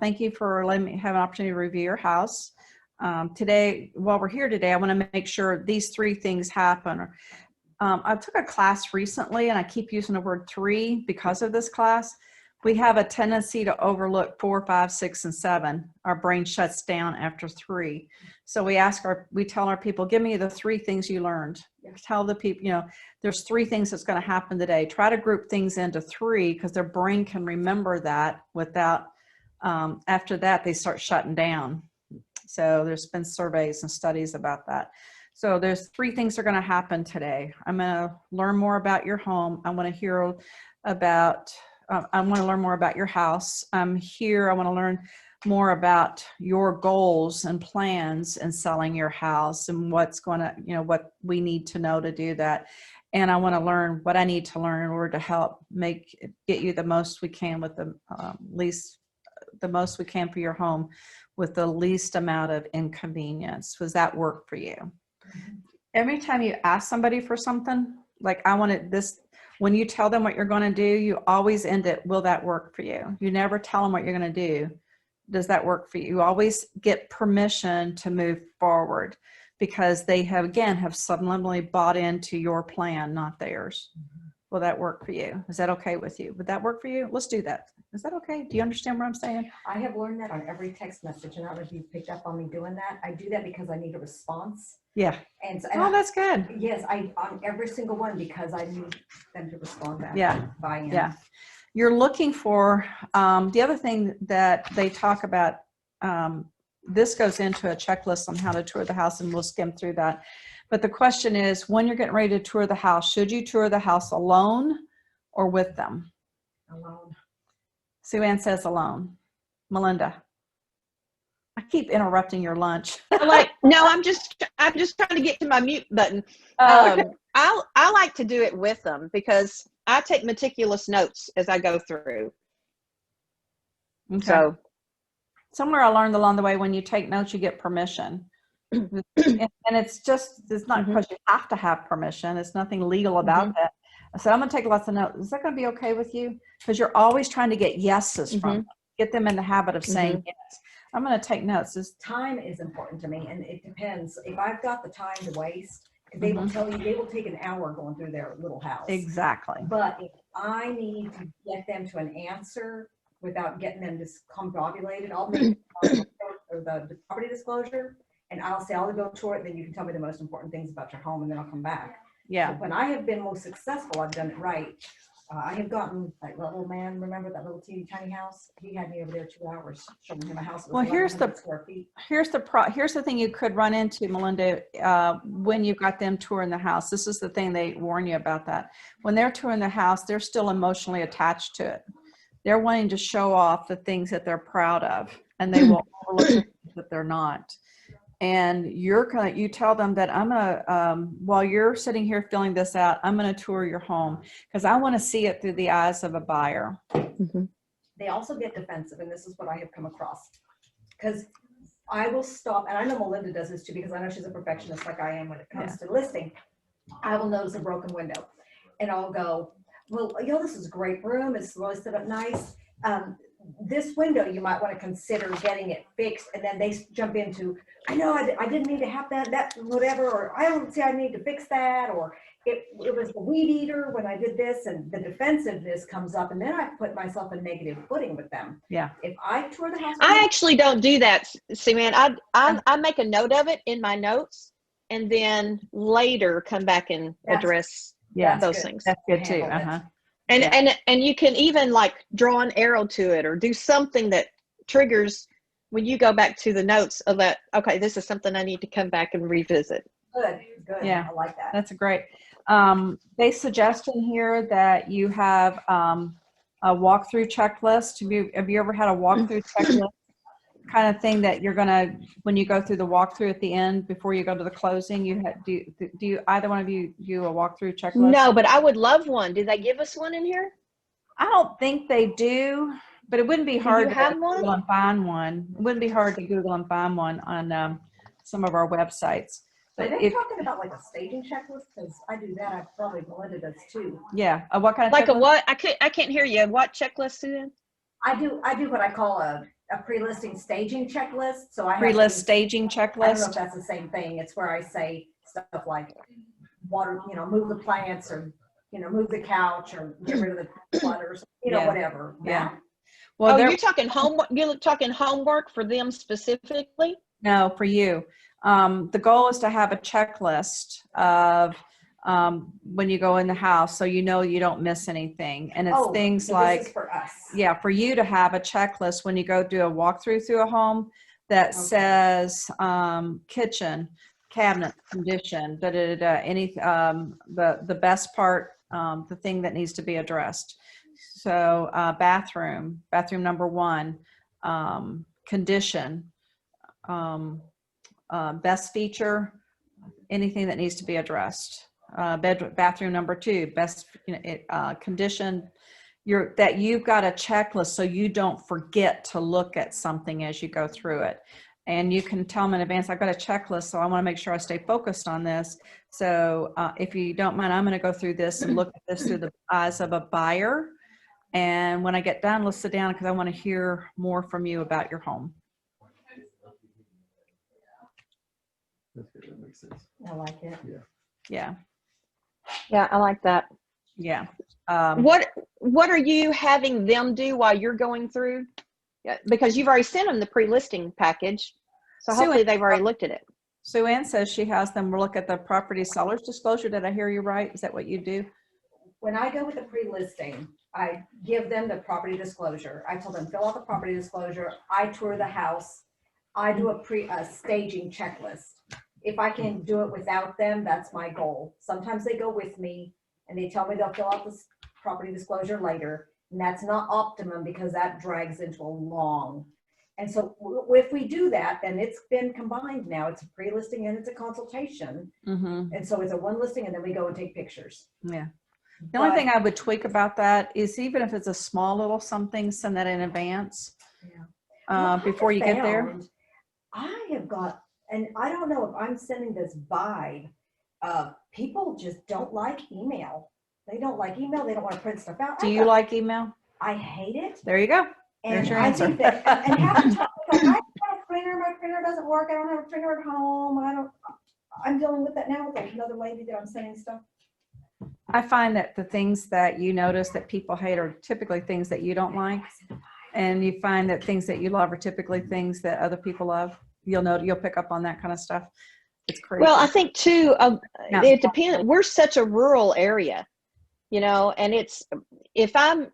thank you for letting me have an opportunity to review your house. Today, while we're here today, I want to make sure these 3 things happen. I took a class recently, and I keep using the word 3 because of this class. We have a tendency to overlook 4, 5, 6, and 7. Our brain shuts down after 3. So we tell our people, give me the 3 things you learned. tell the people, you know, there's 3 things that's going to happen today. Try to group things into 3 because their brain can remember that without, after that, they start shutting down. So there's been surveys and studies about that. So there's 3 things that are going to happen today. I'm going to learn more about your home. I want to hear about, I want to learn more about your house. I'm here. I want to learn more about your goals and plans in selling your house and what's going to, you know, what we need to know to do that. And I want to learn what I need to learn in order to help get you the most we can with the most we can for your home with the least amount of inconvenience. Does that work for you? Every time you ask somebody for something, like I wanted this, when you tell them what you're going to do, you always end it, will that work for you? You never tell them what you're going to do. Does that work for you? You always get permission to move forward because they have subliminally bought into your plan, not theirs. Will that work for you? Is that okay with you? Would that work for you? Let's do that. Is that okay? Do you understand what I'm saying? I have learned that on every text message, and I don't know if you picked up on me doing that. I do that because I need a response. Yeah. And so, Oh, that's good. yes, on every single one because I need them to respond back. Yeah. Buy in. Yeah. You're looking for, the other thing that they talk about, this goes into a checklist on how to tour the house, and we'll skim through that. But the question is, when you're getting ready to tour the house, should you tour the house alone or with them? Alone. Sue Ann says alone. Melinda. I keep interrupting your lunch. No, I'm just trying to get to my mute button. Okay. I like to do it with them because I take meticulous notes as I go through. Okay. So Somewhere I learned along the way, when you take notes, you get permission. And it's not because you have to have permission. It's nothing legal about that. So I'm going to take lots of notes. Is that going to be okay with you? Because you're always trying to get yeses from them. Get them in the habit of saying yes. I'm going to take notes. Time is important to me, and it depends. If I've got the time to waste, they will tell you, they will take an hour going through their little house. Exactly. But if I need to get them to an answer without getting them discombobulated, I'll make the property disclosure, and I'll say, I'll go tour it, then you can tell me the most important things about your home, and then I'll come back. Yeah. So when I have been most successful, I've done it right. I have gotten that little man, remember that little teeny tiny house? He had me over there 2 hours showing him a house. That was Well, here's 1,100 square feet. here's the thing you could run into, Melinda, when you got them touring the house. This is the thing they warn you about that. When they're touring the house, they're still emotionally attached to it. They're wanting to show off the things that they're proud of, and they will overlook the things that they're not. And you tell them that I'm gonna, while you're sitting here filling this out, I'm gonna tour your home because I want to see it through the eyes of a buyer. They also get defensive, and this is what I have come across. Because I will stop, and I know Melinda does this too, because I know she's a perfectionist like I am when it comes to listing. I will notice a broken window, and I'll go, well, this is a great room. It's really set up nice. This window, you might want to consider getting it fixed. And then they jump into, I know I didn't need to have that whatever, or I don't see I need to fix that, or it was the weed eater when I did this, and the defensiveness comes up, and then I put myself in negative footing with them. Yeah. If I tour the house, I actually don't do that, Sue-Ann. I make a note of it in my notes, and then later come back and address those things. That's good too. And you can even like draw an arrow to it or do something that triggers when you go back to the notes of that. Okay, this is something I need to come back and revisit. Good. Yeah. I like that. That's great. They suggest in here that you have a walkthrough checklist. Have you ever had a walkthrough checklist kind of thing that you're gonna, when you go through the walkthrough at the end before you go to the closing, do you either one of you do a walkthrough checklist? No, but I would love one. Do they give us one in here? I don't think they do, but it wouldn't be hard to Google and find one. It wouldn't be hard to Google and find one on some of our websites. Are But they talking about like a staging checklist? Because I do that. I probably Melinda does too. yeah, what kind of Like checklist? a what? I can't hear you. What checklist, Susan? I do what I call a pre-listing staging checklist. So I have Pre-list to- staging I don't know checklist. if that's the same thing. It's where I say stuff like water, move the plants, or move the couch, or get rid of the clutters, Yeah. whatever. Yeah. Well, Oh, you're talking homework. You're talking homework for them specifically. no, for you. The goal is to have a checklist of when you go in the house, so you know you don't miss anything. And it's Oh, things so like, this is for us. yeah, for you to have a checklist when you go do a walkthrough through a home that Okay. says kitchen, cabinet condition, any the best part, the thing that needs to be addressed. So bathroom number 1, condition, best feature, anything that needs to be addressed. Bathroom number 2, best condition. That you've got a checklist so you don't forget to look at something as you go through it. And you can tell them in advance, I've got a checklist, so I want to make sure I stay focused on this. So if you don't mind, I'm going to go through this and look at this through the eyes of a buyer. And when I get done, let's sit down because I want to hear more from you about your home. That's good. That makes sense. I like it. Yeah. Yeah, I like that. Yeah. What are you having them do while you're going through? Yeah, because you've already sent them the pre-listing package, so Sue, hopefully they've already looked at it. Sue Ann says she has them look at the property seller's disclosure. Did I hear you right? Is that what you do? When I go with the pre-listing, I give them the property disclosure. I tell them, fill out the property disclosure. I tour the house. I do a staging checklist. If I can do it without them, that's my goal. Sometimes they go with me and they tell me they'll fill out this property disclosure later. And that's not optimum because that drags into a long. And so if we do that, then it's been combined now. It's a pre-listing and it's a consultation. Mm-hmm. And so it's a one listing and then we go and take pictures. Yeah. The only thing I would tweak about that is even if it's a small little something, send that in advance before you get there. I have got, and I don't know if I'm sending this vibe, people just don't like email. They don't like email. They don't want to print stuff out. Do you like email? I hate it. There you go. And There's your I answer. think that, and half the time, like, I have a printer, my printer doesn't work. I don't have a printer at home. I'm dealing with that now with another lady that I'm sending stuff. I find that the things that you notice that people hate are typically things that you don't like. And you find that things that you love are typically things that other people love. You'll pick up on that kind of stuff. It's crazy. Well, I think too, Yeah. it depends. We're such a rural area, and it's, if I'm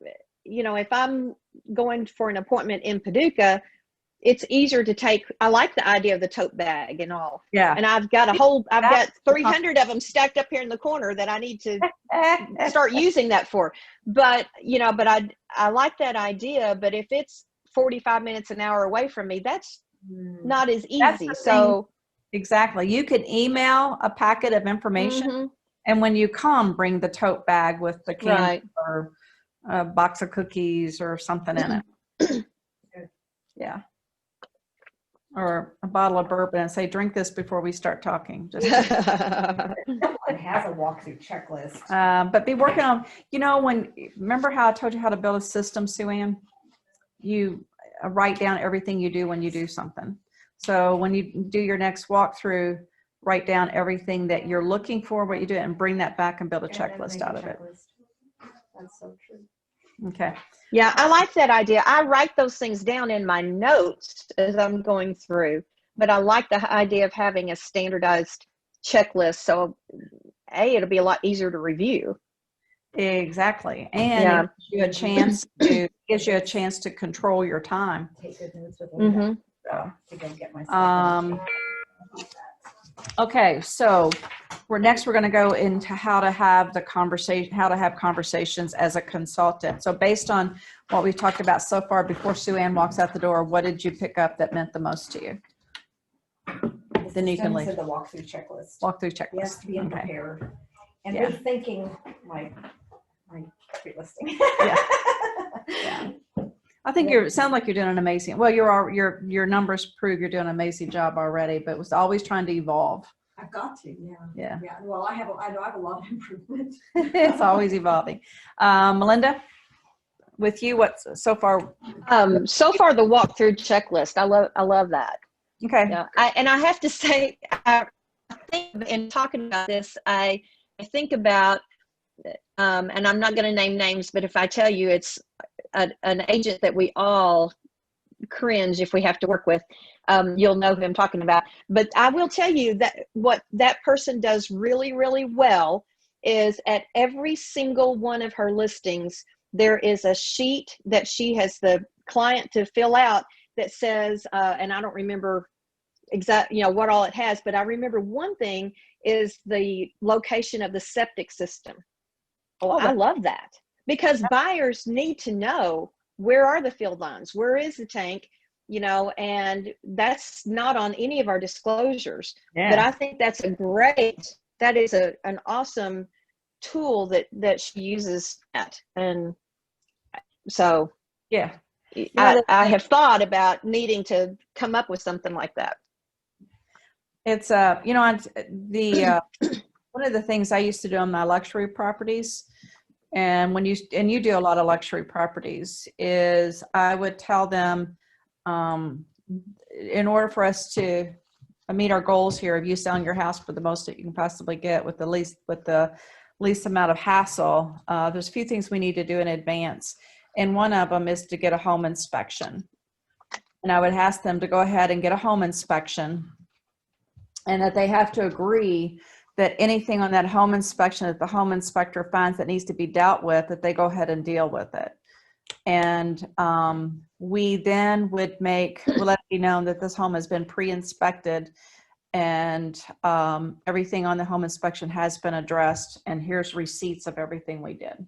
going for an appointment in Paducah, it's easier to take. I like the idea of the tote bag and all. Yeah. And I've got I've got 300 of them stacked up here in the corner that I need to start using that for. But, I like that idea. But if it's 45 minutes, an hour away from me, that's not as easy. So exactly. You can email a packet of information. And when you come, bring the tote bag with the candy or a box of cookies or something in it. Yeah. Or a bottle of bourbon and say, drink this before we start talking. Just Someone has a walkthrough checklist. but be working on, remember how I told you how to build a system, Sue Ann? You write down everything you do when you do something. So when you do your next walkthrough, write down everything that you're looking for, what you do, and bring that back and build a checklist out of it. That's so true. Okay. Yeah, I like that idea. I write those things down in my notes as I'm going through, but I like the idea of having a standardized checklist. So it'll be a lot easier to review. Exactly. And it gives you a chance to control your time. Take good notes with Mhm. to go get my stuff. Okay, so we're going to go into how to have conversations as a consultant. So based on what we've talked about so far, before Sue Ann walks out the door, what did you pick up that meant the most to you? Then you can leave. The walkthrough checklist. Walkthrough checklist. Yes, being Okay. prepared and Yeah. rethinking my pre-listing. Yeah. I think it sounds like you're doing an amazing, well, your numbers prove you're doing an amazing job already, but was always trying to evolve. I've got to, yeah. Yeah. Yeah. Well, I know I have a lot of improvement. It's always evolving. Melinda, with you, what's so far? So far the walkthrough checklist, I love that. Okay. Yeah. I have to say, I think in talking about this, I think about, and I'm not going to name names, but if I tell you it's an agent that we all cringe if we have to work with, you'll know who I'm talking about. But I will tell you that what that person does really, really well is at every single one of her listings, there is a sheet that she has the client to fill out that says, and I don't remember exactly, what all it has, but I remember one thing is the location of the septic system. Oh, I love that, because buyers need to know, where are the field lines? Where is the tank? And that's not on any of our disclosures. Yeah. But I think that is an awesome tool that she uses that. And so Yeah. I have thought about needing to come up with something like that. It's one of the things I used to do on my luxury properties, and you do a lot of luxury properties, is I would tell them, in order for us to meet our goals here of you selling your house for the most that you can possibly get with the least amount of hassle, there's a few things we need to do in advance, and one of them is to get a home inspection. And I would ask them to go ahead and get a home inspection, and that they have to agree that anything on that home inspection that the home inspector finds that needs to be dealt with, that they go ahead and deal with it. And we then would let it be known that this home has been pre-inspected, and everything on the home inspection has been addressed, and here's receipts of everything we did.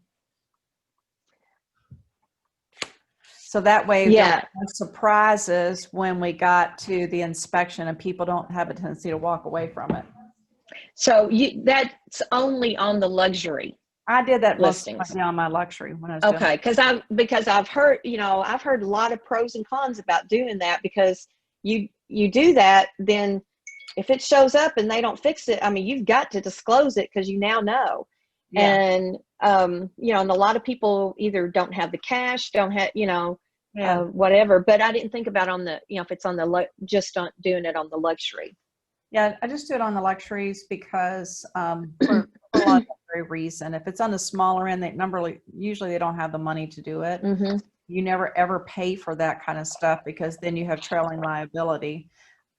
So that way, there are no surprises when we got to the inspection, and people don't have a tendency to walk away from it. So that's only on the luxury. I did that listings on my luxury when I was okay, because I've heard a lot of pros and cons about doing that, because you do that, then if it shows up and they don't fix it, I mean, you've got to disclose it, because you now know. Yeah. And and a lot of people either don't have the cash, don't have whatever. But I didn't think about on the if it's on the just on doing it on the luxury. Yeah, I just do it on the luxuries because for a lot of reason. If it's on the smaller end, usually they don't have the money to do it. Mm-hmm. You never ever pay for that kind of stuff, because then you have trailing liability.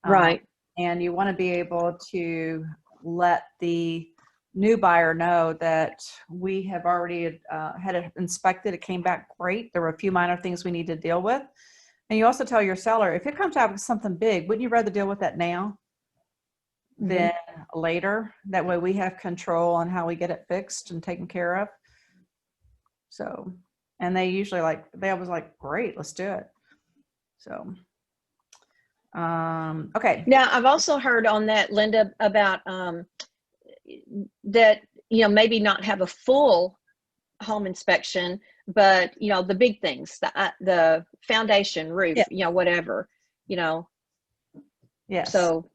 Right. And you want to be able to let the new buyer know that we have already had it inspected. It came back great. There were a few minor things we need to deal with. And you also tell your seller, if it comes out with something big, wouldn't you rather deal with that now than later? That way we have control on how we get it fixed and taken care of. So, and they usually they always great, let's do it. So, okay. Now I've also heard on that, Linda, about that, maybe not have a full home inspection, but the big things, the foundation, roof, whatever, Yes. So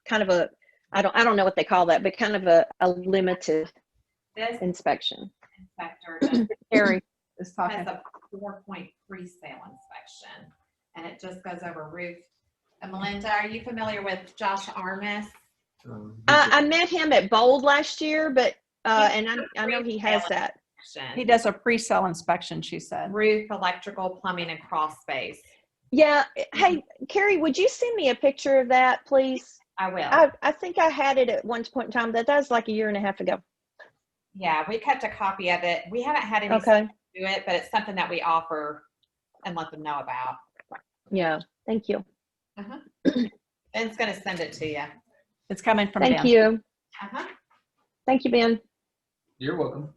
kind of I don't know what they call that, but kind of a limited inspection. Inspector Harry is has talking. a 4-point pre-sale inspection, and it just goes over roof. And Melinda, are you familiar with Josh Armis? I met him at Bold last year, but and I know he has that. He does a pre-sale inspection, she said. Roof, electrical, plumbing, and crawl space. Yeah. Hey, Carrie, would you send me a picture of that, please? I will. I think I had it at one point in time. That was like a year and a half ago. Yeah, we kept a copy of it. We haven't had any Okay. do it, but it's something that we offer and let them know about. Yeah. Thank you. Ben's going to send it to you. It's coming from Thank Dan. you. Thank you, Ben. You're welcome.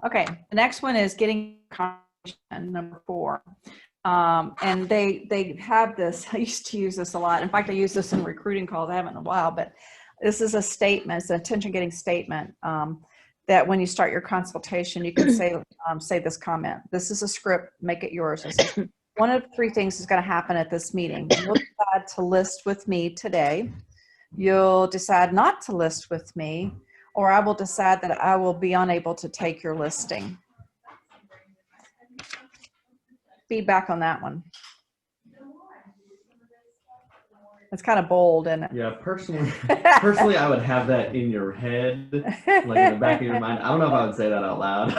Okay, the next one is getting confirmation, number 4. And they have this, I used to use this a lot. In fact, I use this in recruiting calls. I haven't in a while, but this is a statement, it's an attention-getting statement that when you start your consultation, you can say this comment. This is a script, make it yours. It says, one of 3 things is going to happen at this meeting. You'll decide to list with me today. You'll decide not to list with me, or I will decide that I will be unable to take your listing. Feedback on that one. It's kind of bold, isn't it? Yeah, personally, I would have that in your head, like in the back of your mind. I don't know if I would say that out loud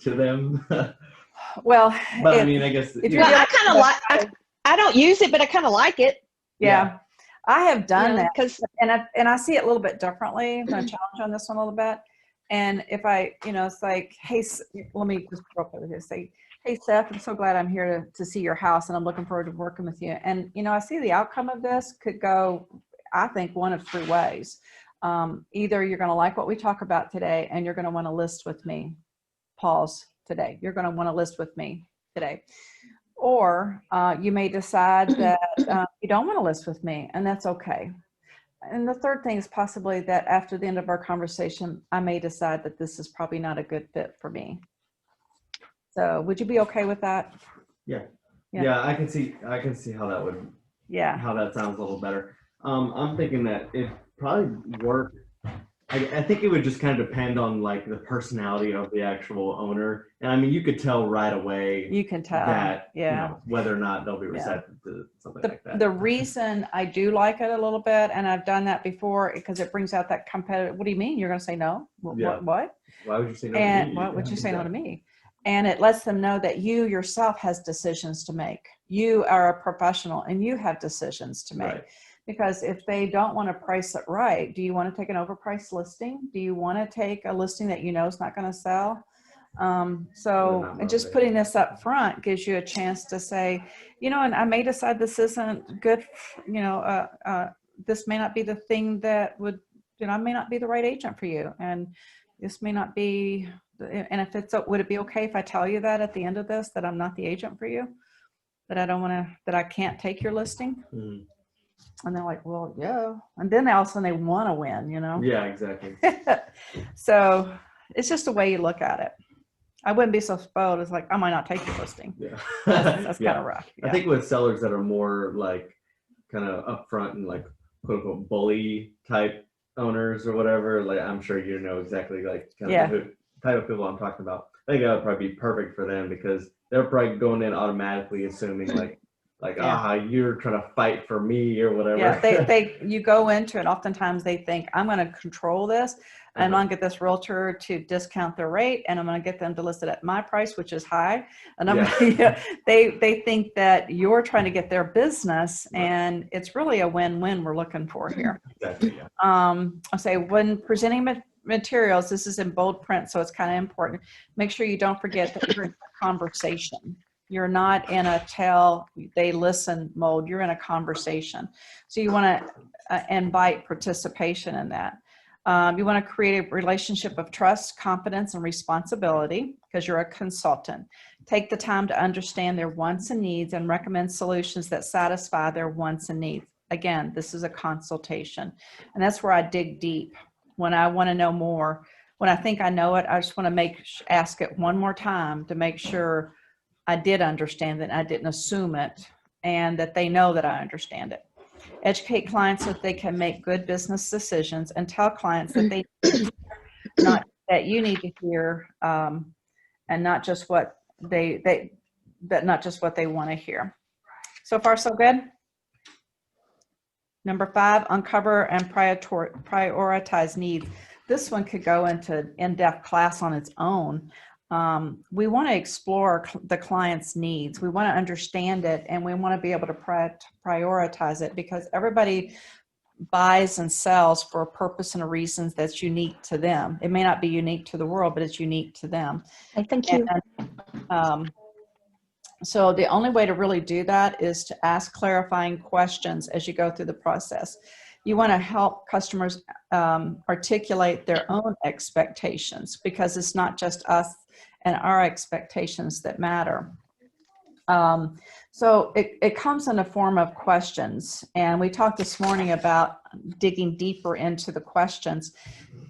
to them. Well, but I mean, I guess I kind of like. I don't use it, but I kind of like it. Yeah. I have done that. Because And I see it a little bit differently. I'm going to challenge on this one a little bit. And if I, it's like, hey, let me just real quick here say, hey, Seth, I'm so glad I'm here to see your house and I'm looking forward to working with you. And, I see the outcome of this could go, I think, one of 3 ways. Either you're going to like what we talk about today and you're going to want to list with me. Pause today. You're going to want to list with me today. Or you may decide that you don't want to list with me, and that's okay. And the third thing is possibly that after the end of our conversation, I may decide that this is probably not a good fit for me. So would you be okay with that? Yeah. Yeah. Yeah, I can see how that would, Yeah. how that sounds a little better. I'm thinking that it probably work. I think it would just kind of depend on like the personality of the actual owner. And I mean, you could tell right away You can tell. that, Yeah. whether or not they'll be receptive to something like that. The reason I do like it a little bit, and I've done that before, because it brings out that competitive, what do you mean? You're going to say no? Yeah. What? Why would you say no And to me? why would you say no to me? And it lets them know that you yourself has decisions to make. You are a professional and you have decisions to make. Right. Because if they don't want to price it right, do you want to take an overpriced listing? Do you want to take a listing that is not going to sell? So just putting this up front gives you a chance to say, and I may decide this isn't good, this may not be the thing that would, I may not be the right agent for you. And this may not be, and if it's, would it be okay if I tell you that at the end of this, that I'm not the agent for you? That I don't want to, that I can't take your listing? Mhm. And they're like, well, yeah. And then all of a sudden they want to win, Yeah, exactly. So it's just the way you look at it. I wouldn't be so spoiled as like, I might not take your listing. Yeah. That's Yeah. kind of rough. I think with sellers that are more like kind of upfront and like quote unquote bully type owners or whatever, like I'm sure you know exactly like kind of the type of people I'm talking about. I think that would probably be perfect for them because they're probably going in automatically assuming like you're trying to fight for me or whatever. Yeah, you go into it. Oftentimes they think I'm going to control this. I'm going to get this realtor to discount their rate, and I'm going to get them to list it at my price, which is high. And they think that you're trying to get their business, and it's really a win-win we're looking for here. Exactly. Yeah. I'll say when presenting materials, this is in bold print, so it's kind of important. Make sure you don't forget that you're in a conversation. You're not in a tell, they listen mode. You're in a conversation. So you want to invite participation in that. You want to create a relationship of trust, confidence, and responsibility because you're a consultant. Take the time to understand their wants and needs and recommend solutions that satisfy their wants and needs. Again, this is a consultation. And that's where I dig deep. When I want to know more, when I think I know it, I just want to ask it one more time to make sure I did understand it, I didn't assume it, and that they know that I understand it. Educate clients so that they can make good business decisions, and tell clients that they not that you need to hear, and not just what not just what they want to hear. So far, so good. Number 5, uncover and prioritize needs. This one could go into in-depth class on its own. We want to explore the client's needs. We want to understand it, and we want to be able to prioritize it because everybody buys and sells for a purpose and a reason that's unique to them. It may not be unique to the world, but it's unique to them. thank you. And, so the only way to really do that is to ask clarifying questions as you go through the process. You want to help customers articulate their own expectations because it's not just us and our expectations that matter. So it comes in the form of questions. And we talked this morning about digging deeper into the questions.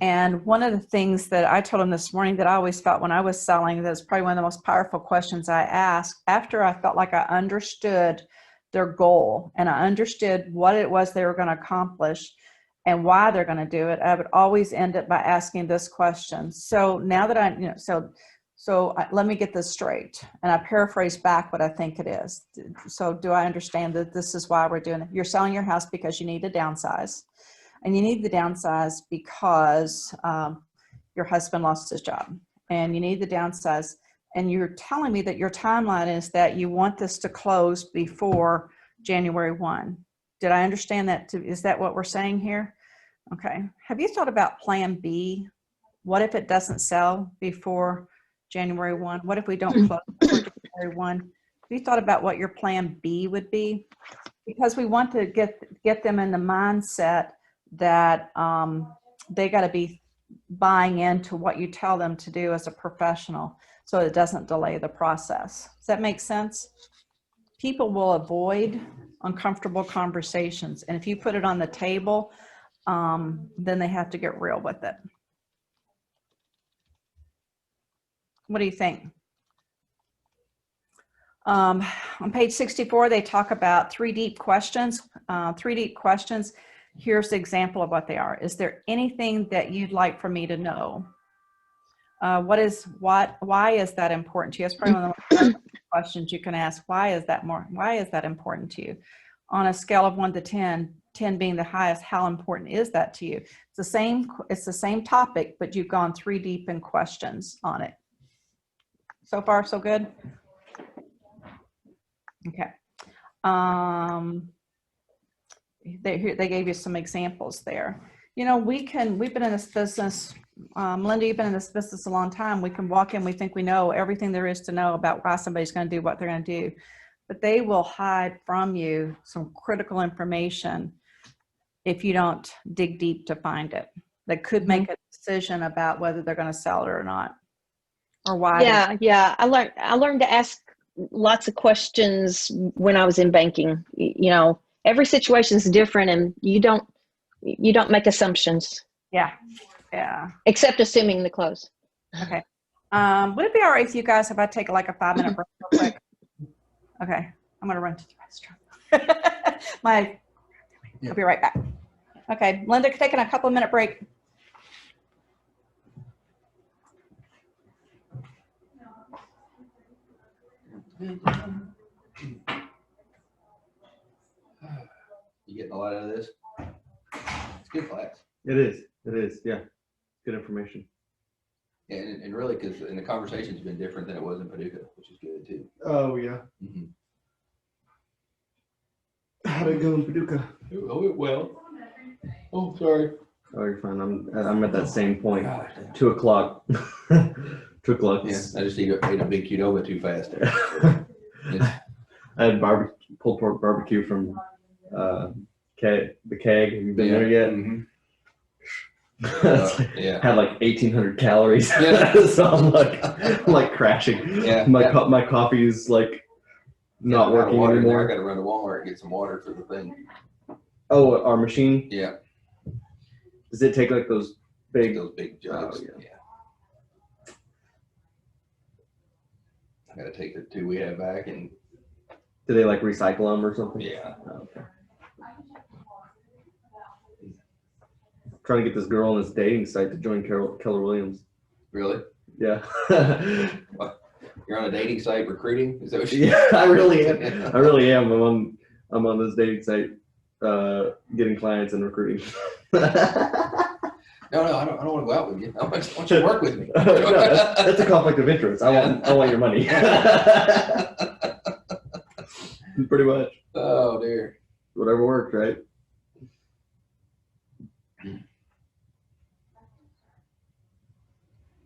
And one of the things that I told them this morning that I always felt when I was selling, that's probably one of the most powerful questions I asked after I felt like I understood their goal and I understood what it was they were going to accomplish and why they're going to do it, I would always end it by asking this question. So now that I, let me get this straight. And I paraphrase back what I think it is. So do I understand that this is why we're doing it? You're selling your house because you need to downsize. And you need the downsize because your husband lost his job. And you need the downsize. And you're telling me that your timeline is that you want this to close before January 1. Did I understand that? Is that what we're saying here? Okay. Have you thought about Plan B? What if it doesn't sell before January 1? What if we don't close before January 1? Have you thought about what your Plan B would be? Because we want to get them in the mindset that they got to be buying into what you tell them to do as a professional, so it doesn't delay the process. Does that make sense? People will avoid uncomfortable conversations, and if you put it on the table, then they have to get real with it. What do you think? On page 64, they talk about 3 deep questions. 3 deep questions. Here's the example of what they are. Is there anything that you'd like for me to know? Why is that important to you? That's probably one of the most questions you can ask. Why is that important to you? On a scale of 1 to 10, 10 being the highest, how important is that to you? It's the same topic, but you've gone 3 deep in questions on it. So far, so good? Okay. They gave you some examples there. You know, we've been in this business, Melinda, you've been in this business a long time. We can walk in, we think we know everything there is to know about why somebody's going to do what they're going to do, but they will hide from you some critical information if you don't dig deep to find it. That could make a decision about whether they're going to sell it or not, or why. Yeah. I learned to ask lots of questions when I was in banking. You know, every situation is different, and you don't make assumptions. Yeah. Except assuming the close. Okay. Would it be all right if you guys, if I take like a 5-minute break real quick? Okay. I'm going to run to the restroom. I'll be right back. Okay. Linda, taking a couple minute break. You getting a lot out of this? It's good class. It is. Yeah. Good information. Yeah, and really, because the conversation's been different than it was in Paducah, which is good too. Oh, yeah. Mm-hmm. How'd it go in Paducah? Oh, well. Oh, sorry. Oh, you're fine. I'm at that same point. Gosh, 2 o'clock. 2 o'clock. yeah, I just ate a big Qdoba too fast. I had pulled pork barbecue from the keg. Have you been there yet? Mm-hmm. Yeah. Had like 1,800 calories. Yeah. So I'm like crashing. Yeah. My coffee is like not working anymore. I got to run to Walmart and get some water for the thing. Oh, our machine? Yeah. Does it take like those big jugs? Oh, yeah. I got to take the 2 we have back and. Do they like recycle them or something? Yeah. Oh, okay. Trying to get this girl on this dating site to join Keller Williams. Really? Yeah. You're on a dating site recruiting? Is that what Yeah, I really am. I'm on this dating site, getting clients and recruiting. No, I don't want to go out with you. I want you to work with me. No, that's a conflict of interest. I want your money. Pretty much. Oh dear. Whatever works, right?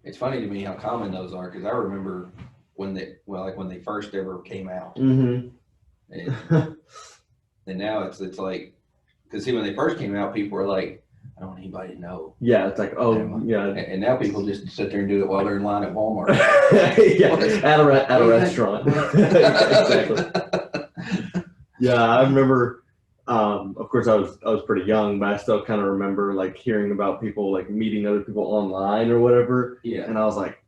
It's funny to me how common those are, because I remember when they first ever came out. Mm-hmm. And now it's like, because see, when they first came out, people were like, I don't want anybody to know. Yeah, it's like, oh, yeah. And now people just sit there and do it while they're in line at Walmart. Yeah, at a restaurant. Exactly. Yeah, I remember. Of course, I was pretty young, but I still kind of remember like hearing about people like meeting other people online or whatever. Yeah. And I was like,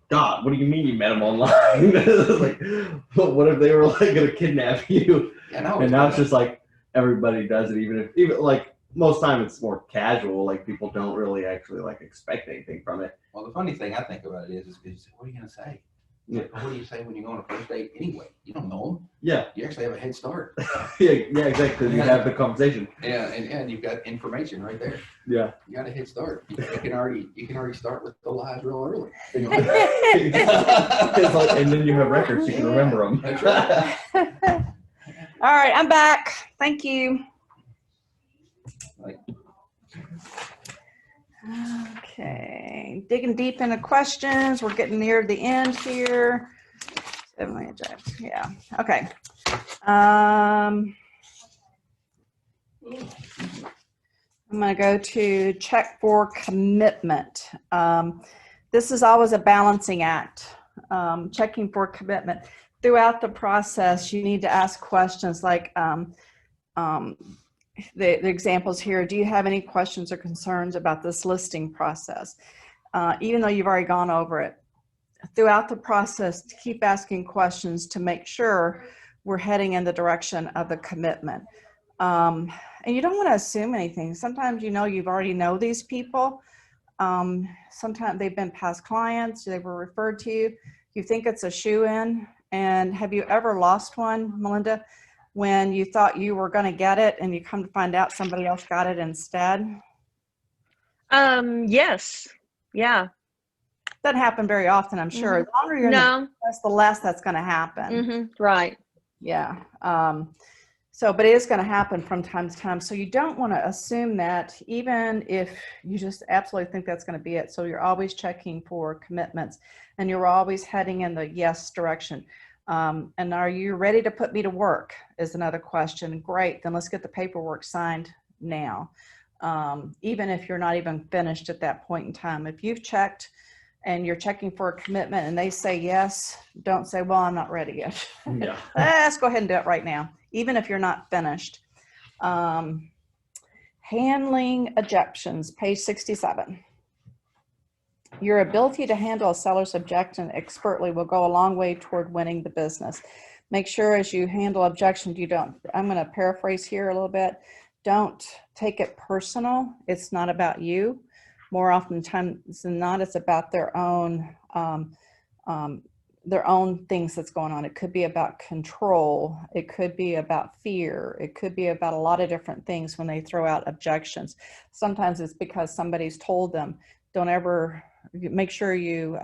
God, what do you mean you met them online? Like, what if they were like gonna kidnap you? Yeah, no, and now it's just like everybody does it, even like most time it's more casual. Like people don't really actually like expect anything from it. Well, the funny thing I think about it is what are you gonna say? Yeah. What do you say when you go on a first date anyway? You don't know them. Yeah. You actually have a head start. Yeah, exactly. You have the conversation. Yeah, and you've got information right there. Yeah. You got a head start. You can already start with the lies real early. It's like, and then you have records, you can remember them. That's right. All right, I'm back. Thank you. Okay, digging deep into questions. We're getting near the end here. Yeah, okay. I'm going to go to check for commitment. This is always a balancing act, checking for commitment. Throughout the process, you need to ask questions like the examples here. Do you have any questions or concerns about this listing process? Even though you've already gone over it. Throughout the process, to keep asking questions to make sure we're heading in the direction of the commitment. And you don't want to assume anything. Sometimes you've already know these people. Sometimes they've been past clients, they were referred to you. You think it's a shoe-in. And have you ever lost one, Melinda, when you thought you were going to get it and you come to find out somebody else got it instead? Yes. Yeah. Doesn't happen very often, I'm sure. The longer you're in the process, the less that's going to happen. Right. Yeah. But it is going to happen from time to time. So you don't want to assume that, even if you just absolutely think that's going to be it. So you're always checking for commitments, and you're always heading in the yes direction. And are you ready to put me to work is another question. Great. Then let's get the paperwork signed now. Even if you're not even finished at that point in time. If you've checked and you're checking for a commitment and they say yes, don't say, well, I'm not ready yet. Yeah. Let's go ahead and do it right now, even if you're not finished. Handling objections, page 67. Your ability to handle a seller's objection expertly will go a long way toward winning the business. Make sure as you handle objections, I'm going to paraphrase here a little bit. Don't take it personal. It's not about you. More often times than not, it's about their own things that's going on. It could be about control. It could be about fear. It could be about a lot of different things when they throw out objections. Sometimes it's because somebody's told them, don't ever, make sure you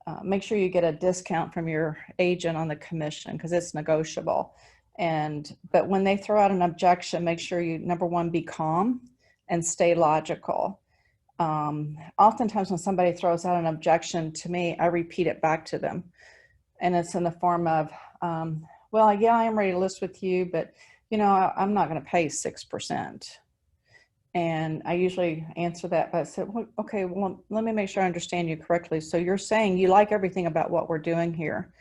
get a discount from your agent on the commission because it's negotiable. But when they throw out an objection, make sure you, number one, be calm and stay logical. Oftentimes when somebody throws out an objection to me, I repeat it back to them. And it's in the form of, well, yeah, I am ready to list with you, but I'm not going to pay 6%. And I usually answer that by saying, well, okay, well, let me make sure I understand you correctly. So you're saying you like everything about what we're doing here.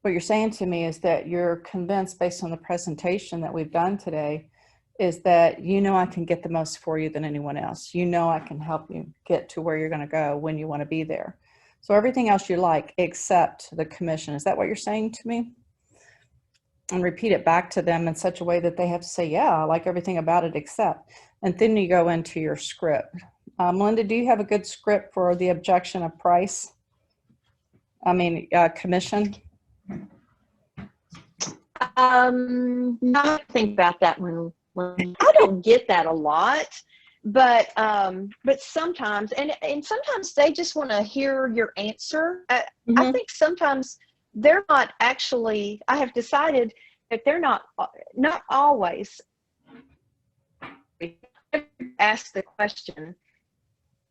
What you're saying to me is that you're convinced, based on the presentation that we've done today, is that I can get the most for you than anyone else. I can help you get to where you're going to go when you want to be there. So everything else you like except the commission. Is that what you're saying to me? And repeat it back to them in such a way that they have to say, yeah, I like everything about it except. And then you go into your script. Melinda, do you have a good script for the objection of price? Commission? I think about that one. I don't get that a lot, but sometimes, and sometimes they just want to hear your answer. I think sometimes they're not actually, I have decided that they're not always ask the question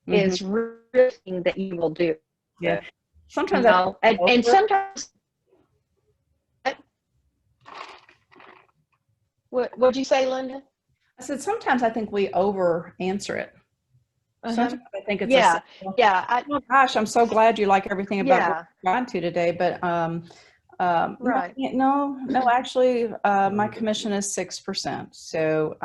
is risking that you will do. Yeah. Sometimes and sometimes what'd you say, Linda? I said, sometimes I think we over answer it. Sometimes I think it's oh gosh, I'm so glad you like everything about what we've gone to today, but right. No, actually, my commission is 6%. So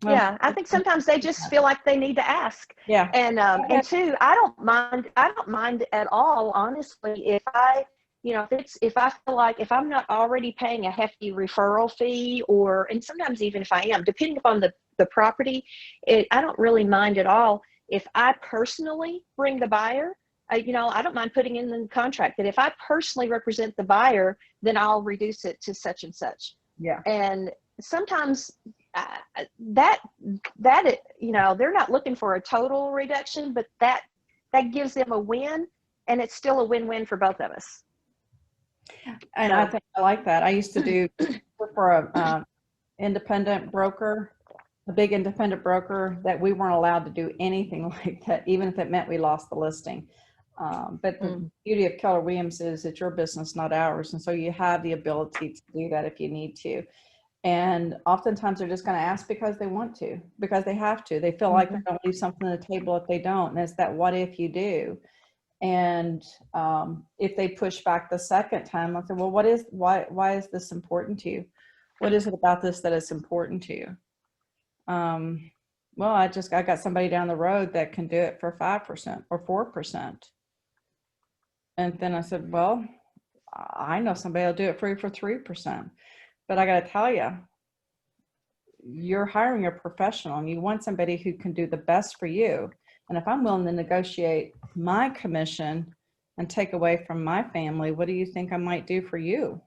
I think sometimes they just feel like they need to ask. Yeah. And two, I don't mind at all, honestly, if if I feel like if I'm not already paying a hefty referral fee, and sometimes even if I am, depending upon the property, I don't really mind at all if I personally bring the buyer. I don't mind putting in the contract that if I personally represent the buyer, then I'll reduce it to such and such. Yeah. And sometimes they're not looking for a total reduction, but that gives them a win, and it's still a win-win for both of us. And I like that. I used to do for a independent broker, a big independent broker that we weren't allowed to do anything like that, even if it meant we lost the listing. But the beauty of Keller Williams is it's your business, not ours. And so you have the ability to do that if you need to. And oftentimes they're just going to ask because they want to, because they have to. They feel like they're going to leave something on the table if they don't. And it's that what if you do. And if they push back the second time, I'll say, well, why is this important to you? What is it about this that is important to you? Well, I got somebody down the road that can do it for 5% or 4%. And then I said, well, I know somebody will do it for you for 3%. But I got to tell you, you're hiring a professional and you want somebody who can do the best for you. And if I'm willing to negotiate my commission and take away from my family, what do you think I might do for you?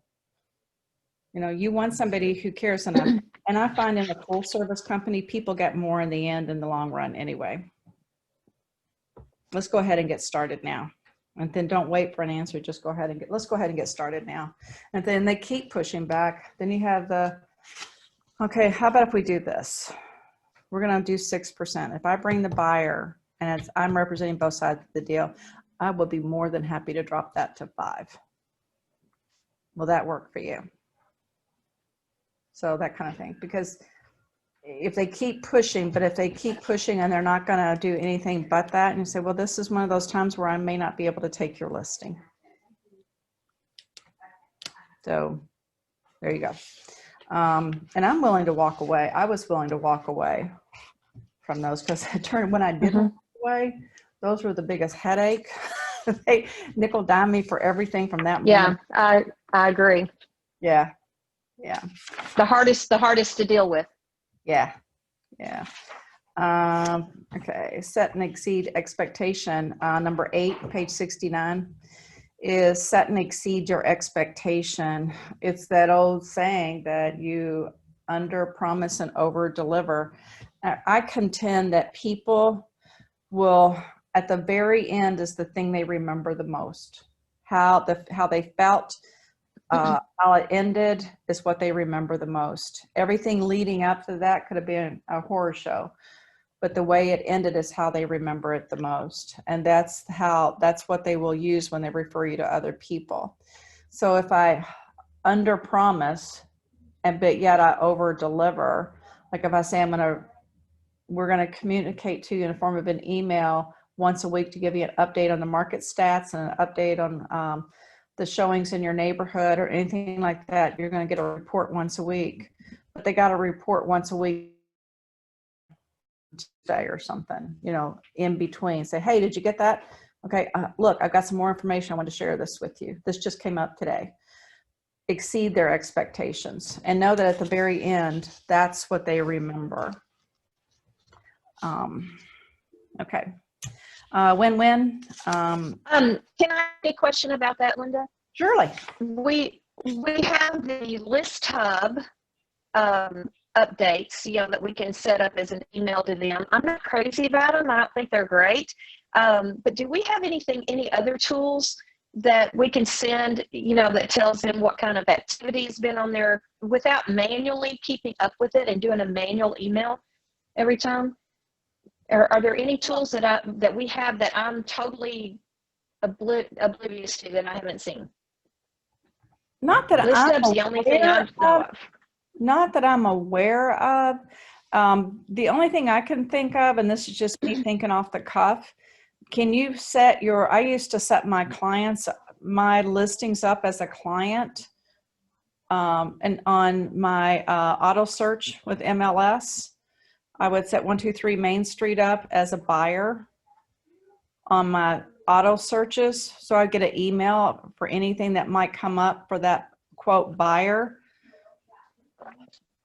You know, you want somebody who cares enough. And I find in a full service company, people get more in the end in the long run anyway. Let's go ahead and get started now. And then don't wait for an answer. Just go ahead and let's go ahead and get started now. And then they keep pushing back. Then you have okay, how about if we do this? We're going to do 6%. If I bring the buyer and I'm representing both sides of the deal, I will be more than happy to drop that to 5. Will that work for you? So that kind of thing, because if they keep pushing, but if they keep pushing and they're not going to do anything but that, and you say, well, this is one of those times where I may not be able to take your listing. So there you go. And I'm willing to walk away. I was willing to walk away from those because when I did walk away, those were the biggest headache. They nickel dime me for everything from that moment. Yeah, I agree. Yeah. Yeah. The hardest to deal with. Yeah. Yeah. Okay. Set and exceed expectation. Number 8, page 69 is set and exceed your expectation. It's that old saying that you under promise and over deliver. I contend that people will, at the very end is the thing they remember the most. How they felt, how it ended is what they remember the most. Everything leading up to that could have been a horror show, but the way it ended is how they remember it the most. And that's what they will use when they refer you to other people. So if I under promise but yet I over deliver, like if I say we're going to communicate to you in the form of an email once a week to give you an update on the market stats and an update on the showings in your neighborhood or anything like that, you're going to get a report once a week. But they got a report once a week today or something, in between. Say, hey, did you get that? Okay, look, I've got some more information. I want to share this with you. This just came up today. Exceed their expectations and know that at the very end, that's what they remember. Okay. Win-win. Can I ask a question about that, Linda? Surely. We have the List Hub updates, that we can set up as an email to them. I'm not crazy about them. I don't think they're great. But do we have any other tools that we can send, that tells them what kind of activity has been on there without manually keeping up with it and doing a manual email every time? Are there any tools that we have that I'm totally oblivious to that I haven't seen? Not that List I'm Hub's the only thing I know of. Not that I'm aware of. The only thing I can think of, and this is just me thinking off the cuff, can you I used to set my listings up as a client and on my auto search with MLS. I would set 123 Main Street up as a buyer on my auto searches. So I'd get an email for anything that might come up for that quote buyer.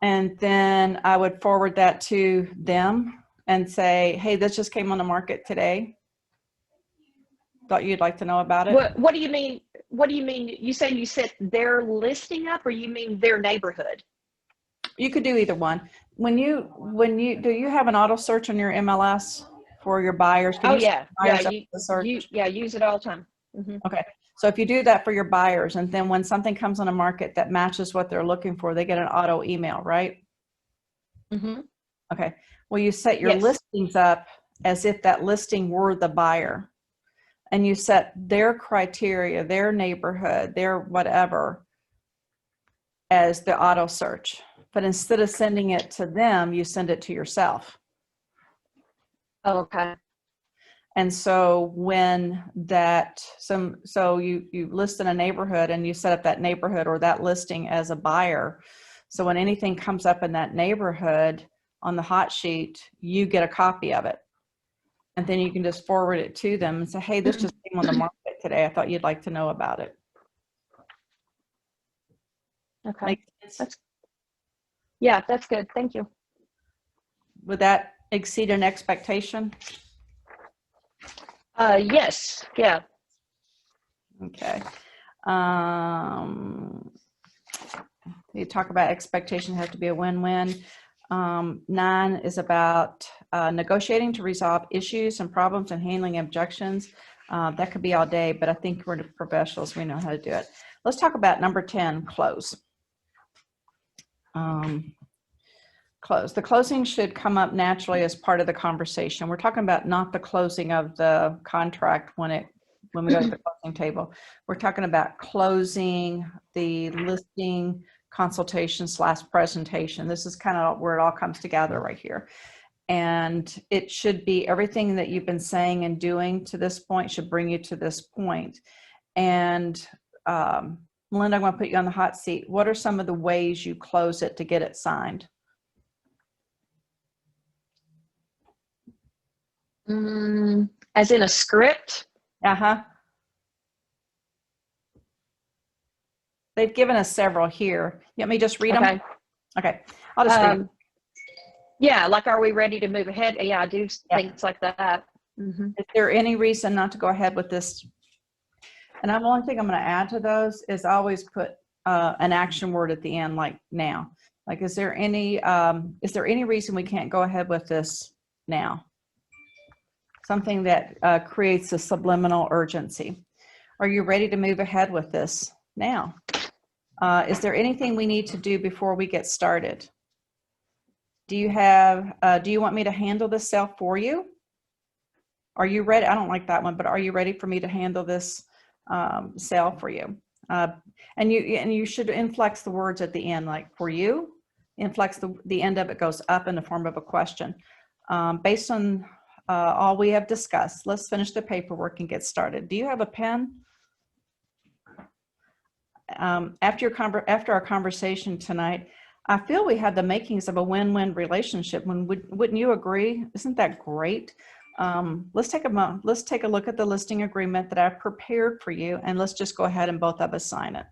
And then I would forward that to them and say, hey, this just came on the market today. Thought you'd like to know about it. What do you mean? What do you mean? You say you set their listing up, or you mean their neighborhood? You could do either one. Do you have an auto search on your MLS for your buyers? Yeah, use it all the time. Mm-hmm. Okay, so if you do that for your buyers, and then when something comes on a market that matches what they're looking for, they get an auto email, right? Mm-hmm. Okay. Well, you set your Yes. listings up as if that listing were the buyer, and you set their criteria, their neighborhood, their whatever as the auto search. But instead of sending it to them, you send it to yourself. Okay. And so when so you list in a neighborhood and you set up that neighborhood or that listing as a buyer. So when anything comes up in that neighborhood on the hot sheet, you get a copy of it. And then you can just forward it to them and say, hey, this just came on the market today. I thought you'd like to know about it. Okay. Make sense? That's good. Thank you. Would that exceed an expectation? Yes. Yeah. Okay. You talk about expectation have to be a win-win. 9 is about negotiating to resolve issues and problems and handling objections. That could be all day, but I think we're professionals. We know how to do it. Let's talk about number 10, close. Close. The closing should come up naturally as part of the conversation. We're talking about not the closing of the contract when we go to the closing table. We're talking about closing the listing consultation / presentation. This is kind of where it all comes together right here. And it should be everything that you've been saying and doing to this point should bring you to this point. And Melinda, I'm going to put you on the hot seat. What are some of the ways you close it to get it signed? As in a script? Uh-huh. They've given us several here. You want me to just read them? Okay. I'll just read them. Yeah, like, are we ready to move ahead? Yeah, I do things like that. Is there any reason not to go ahead with this? And the only thing I'm going to add to those is I always put an action word at the end, like now. Like, is there any reason we can't go ahead with this now? Something that creates a subliminal urgency. Are you ready to move ahead with this now? Is there anything we need to do before we get started? Do you want me to handle this sale for you? Are you ready? I don't like that one, but are you ready for me to handle this sale for you? And you should inflex the words at the end, like for you. Inflex the end of it goes up in the form of a question. Based on all we have discussed, let's finish the paperwork and get started. Do you have a pen? After our conversation tonight, I feel we had the makings of a win-win relationship. Wouldn't you agree? Isn't that great? Let's take a look at the listing agreement that I've prepared for you, and let's just go ahead and both of us sign it.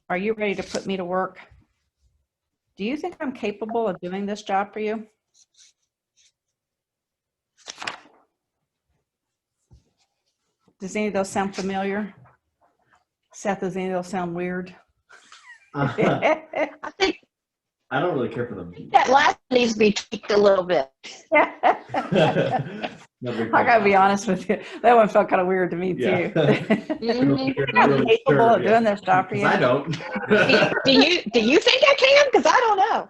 Are you ready to put me to work? Do you think I'm capable of doing this job for you? Does any of those sound familiar? Seth, does any of those sound weird? I think I don't really care for them. that last needs to be tweaked a little bit. I gotta be honest with you. That one felt kind of weird to me too. I'm capable of doing this job for you. I don't. Do you think I can? Because I don't know.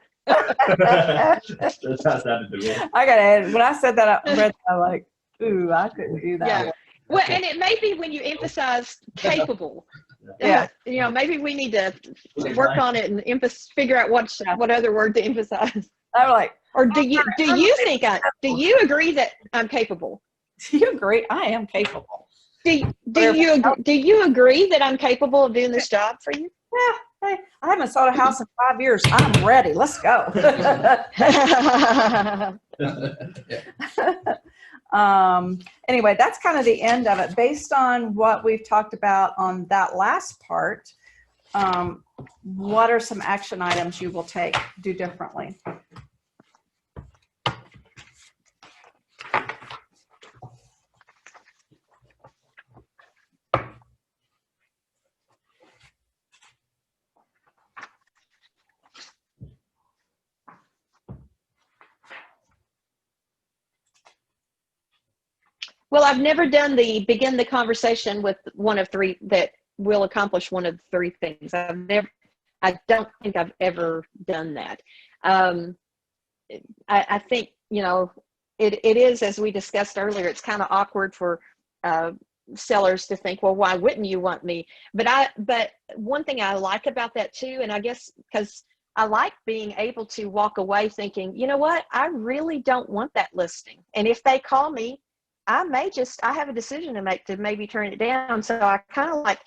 That's how it sounded to me. I gotta add, when I said that, I'm like, ooh, I couldn't do that. Yeah. Well, and it may be when you emphasize capable. Yeah. Maybe we need to work on it and figure out what other word to emphasize. I'm like, or do you agree that I'm capable? do you agree? I am capable. Do you agree that I'm capable of doing this job for you? Yeah. Hey, I haven't sold a house in 5 years. I'm ready. Let's go. Anyway, that's kind of the end of it. Based on what we've talked about on that last part, what are some action items you will do differently? Well, I've never done begin the conversation with one of three that will accomplish one of the three things. I don't think I've ever done that. I think, you know, it is, as we discussed earlier, it's kind of awkward for sellers to think, well, why wouldn't you want me? But one thing I like about that too, and I guess because I like being able to walk away thinking, you know what, I really don't want that listing. And if they call me, I have a decision to make to maybe turn it down. So I kind of like,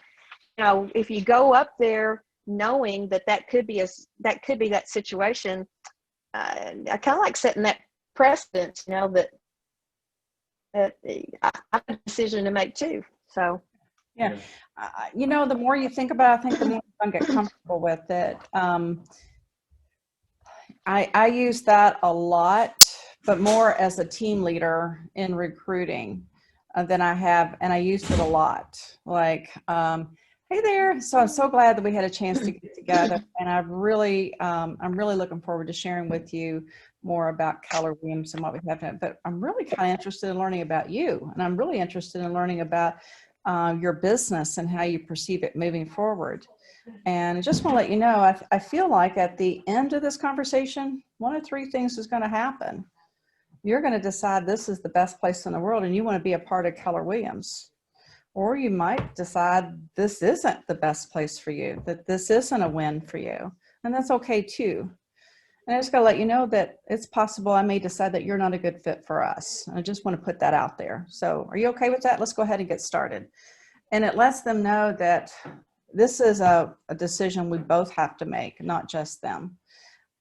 you know, if you go up there knowing that could be that situation, I kind of like setting that precedent, you know, that I have a decision to make too. So, Yeah. You know, the more you think about it, I think the more you're going to get comfortable with it. I use that a lot, but more as a team leader in recruiting than I have, and I used it a lot. Like, hey there. So I'm so glad that we had a chance to get together, and I'm really looking forward to sharing with you more about Keller Williams and what we have. But I'm really kind of interested in learning about you, and I'm really interested in learning about your business and how you perceive it moving forward. And I just want to let you know, I feel like at the end of this conversation, one of three things is going to happen. You're going to decide this is the best place in the world and you want to be a part of Keller Williams. Or you might decide this isn't the best place for you, that this isn't a win for you. And that's okay too. And I just got to let you know that it's possible I may decide that you're not a good fit for us. I just want to put that out there. So are you okay with that? Let's go ahead and get started. And it lets them know that this is a decision we both have to make, not just them.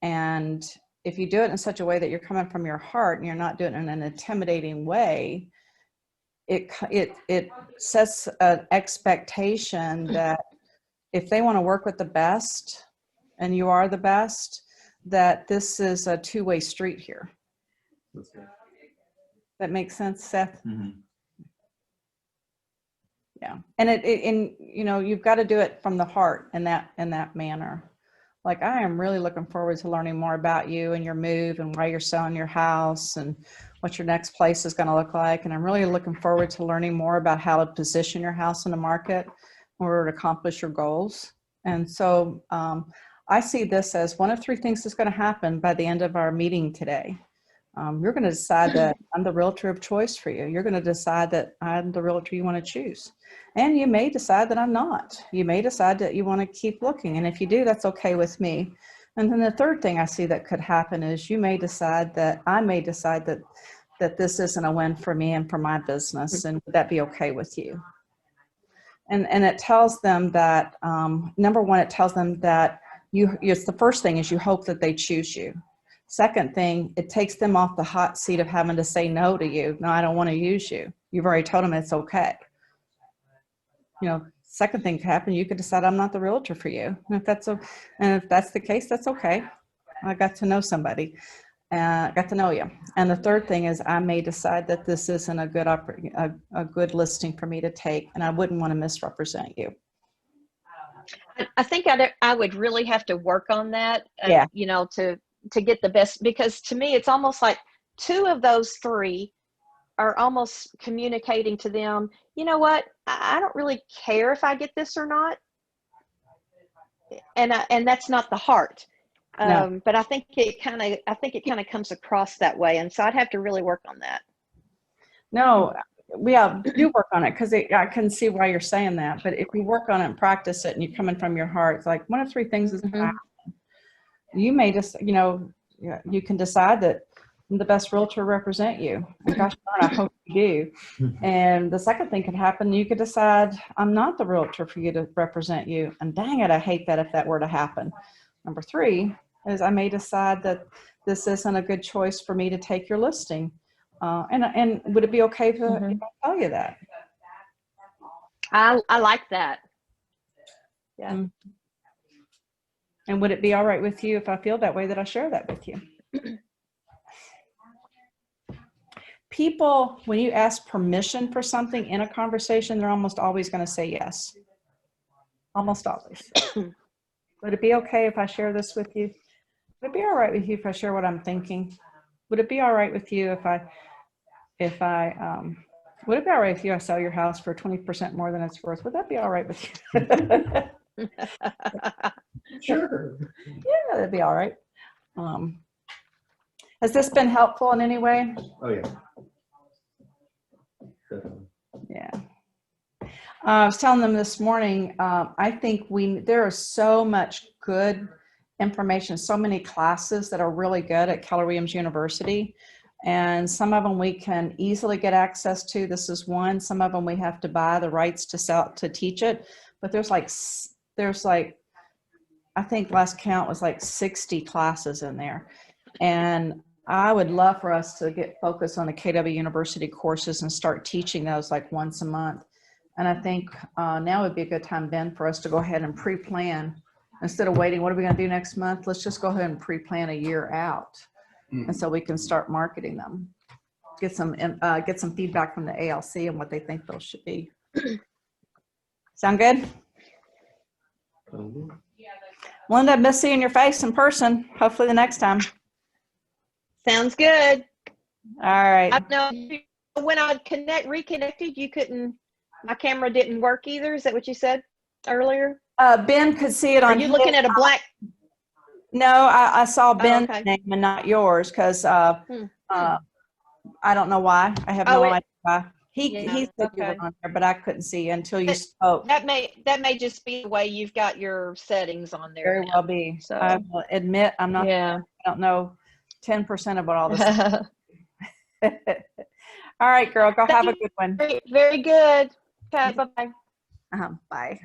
And if you do it in such a way that you're coming from your heart and you're not doing it in an intimidating way, it sets an expectation that if they want to work with the best and you are the best, that this is a two-way street here. That makes sense, Seth? Mm-hmm. Yeah. And you know, you've got to do it from the heart in that manner. Like, I am really looking forward to learning more about you and your move and why you're selling your house and what your next place is going to look like. And I'm really looking forward to learning more about how to position your house in the market in order to accomplish your goals. And so I see this as one of three things that's going to happen by the end of our meeting today. You're going to decide that I'm the realtor of choice for you. You're going to decide that I'm the realtor you want to choose. And you may decide that I'm not. You may decide that you want to keep looking. And if you do, that's okay with me. And then the third thing I see that could happen is I may decide that this isn't a win for me and for my business. And would that be okay with you? And it tells them that, number one, it tells them that it's the first thing is you hope that they choose you. Second thing, it takes them off the hot seat of having to say no to you. No, I don't want to use you. You've already told them it's okay. You know, second thing could happen, you could decide I'm not the realtor for you. And if that's the case, that's okay. I got to know somebody, got to know you. And the third thing is I may decide that this isn't a good listing for me to take, and I wouldn't want to misrepresent you. I think I would really have to work on that, Yeah. You know, to get the best, because to me, it's almost like two of those three are almost communicating to them, you know what, I don't really care if I get this or not. And that's not the heart. No. But I think it kind of comes across that way. And so I'd have to really work on that. No, do work on it, because I can see why you're saying that. But if you work on it and practice it and you're coming from your heart, it's like one of three things is going to happen. You may just, you know, you can decide that I'm the best realtor to represent you. And gosh darn, I hope you do. And the second thing could happen, you could decide I'm not the realtor for you to represent you. And dang it, I hate that if that were to happen. Number three is I may decide that this isn't a good choice for me to take your listing. And would it be okay if I tell you that? I like that. Yeah. Mm. And would it be all right with you if I feel that way, that I share that with you? People, when you ask permission for something in a conversation, they're almost always going to say yes. Almost always. Would it be okay if I share this with you? Would it be all right with you if I share what I'm thinking? Would it be all right with you would it be all right if I sell your house for 20% more than it's worth? Would that be all right with you? Sure. Yeah, that'd be all right. Has this been helpful in any way? Oh, yeah. Definitely. Yeah. I was telling them this morning, I think there is so much good information, so many classes that are really good at Keller Williams University. And some of them we can easily get access to. This is one. Some of them we have to buy the rights to teach it. But there's like, I think last count was like 60 classes in there. And I would love for us to get focused on the KW University courses and start teaching those like once a month. And I think now would be a good time, Ben, for us to go ahead and pre-plan. Instead of waiting, what are we going to do next month? Let's just go ahead and pre-plan a year out. And so we can start marketing them. Get some feedback from the ALC and what they think those should be. Sound good? Linda, I miss seeing your face in person. Hopefully the next time. Sounds good. All right. I know when I reconnected, you couldn't, my camera didn't work either. Is that what you said earlier? Ben could see it on. Are you looking at a black? No, I saw Ben's okay. name and not yours because I don't know why. I have no idea why. He said you were on there, but I couldn't see you until you spoke. That may just be the way you've got your settings on there. Very well be. So I will admit I'm not. Yeah. I don't know 10% of what all this. All right, girl, go have a good one. Very, very good. Okay, bye-bye. Bye.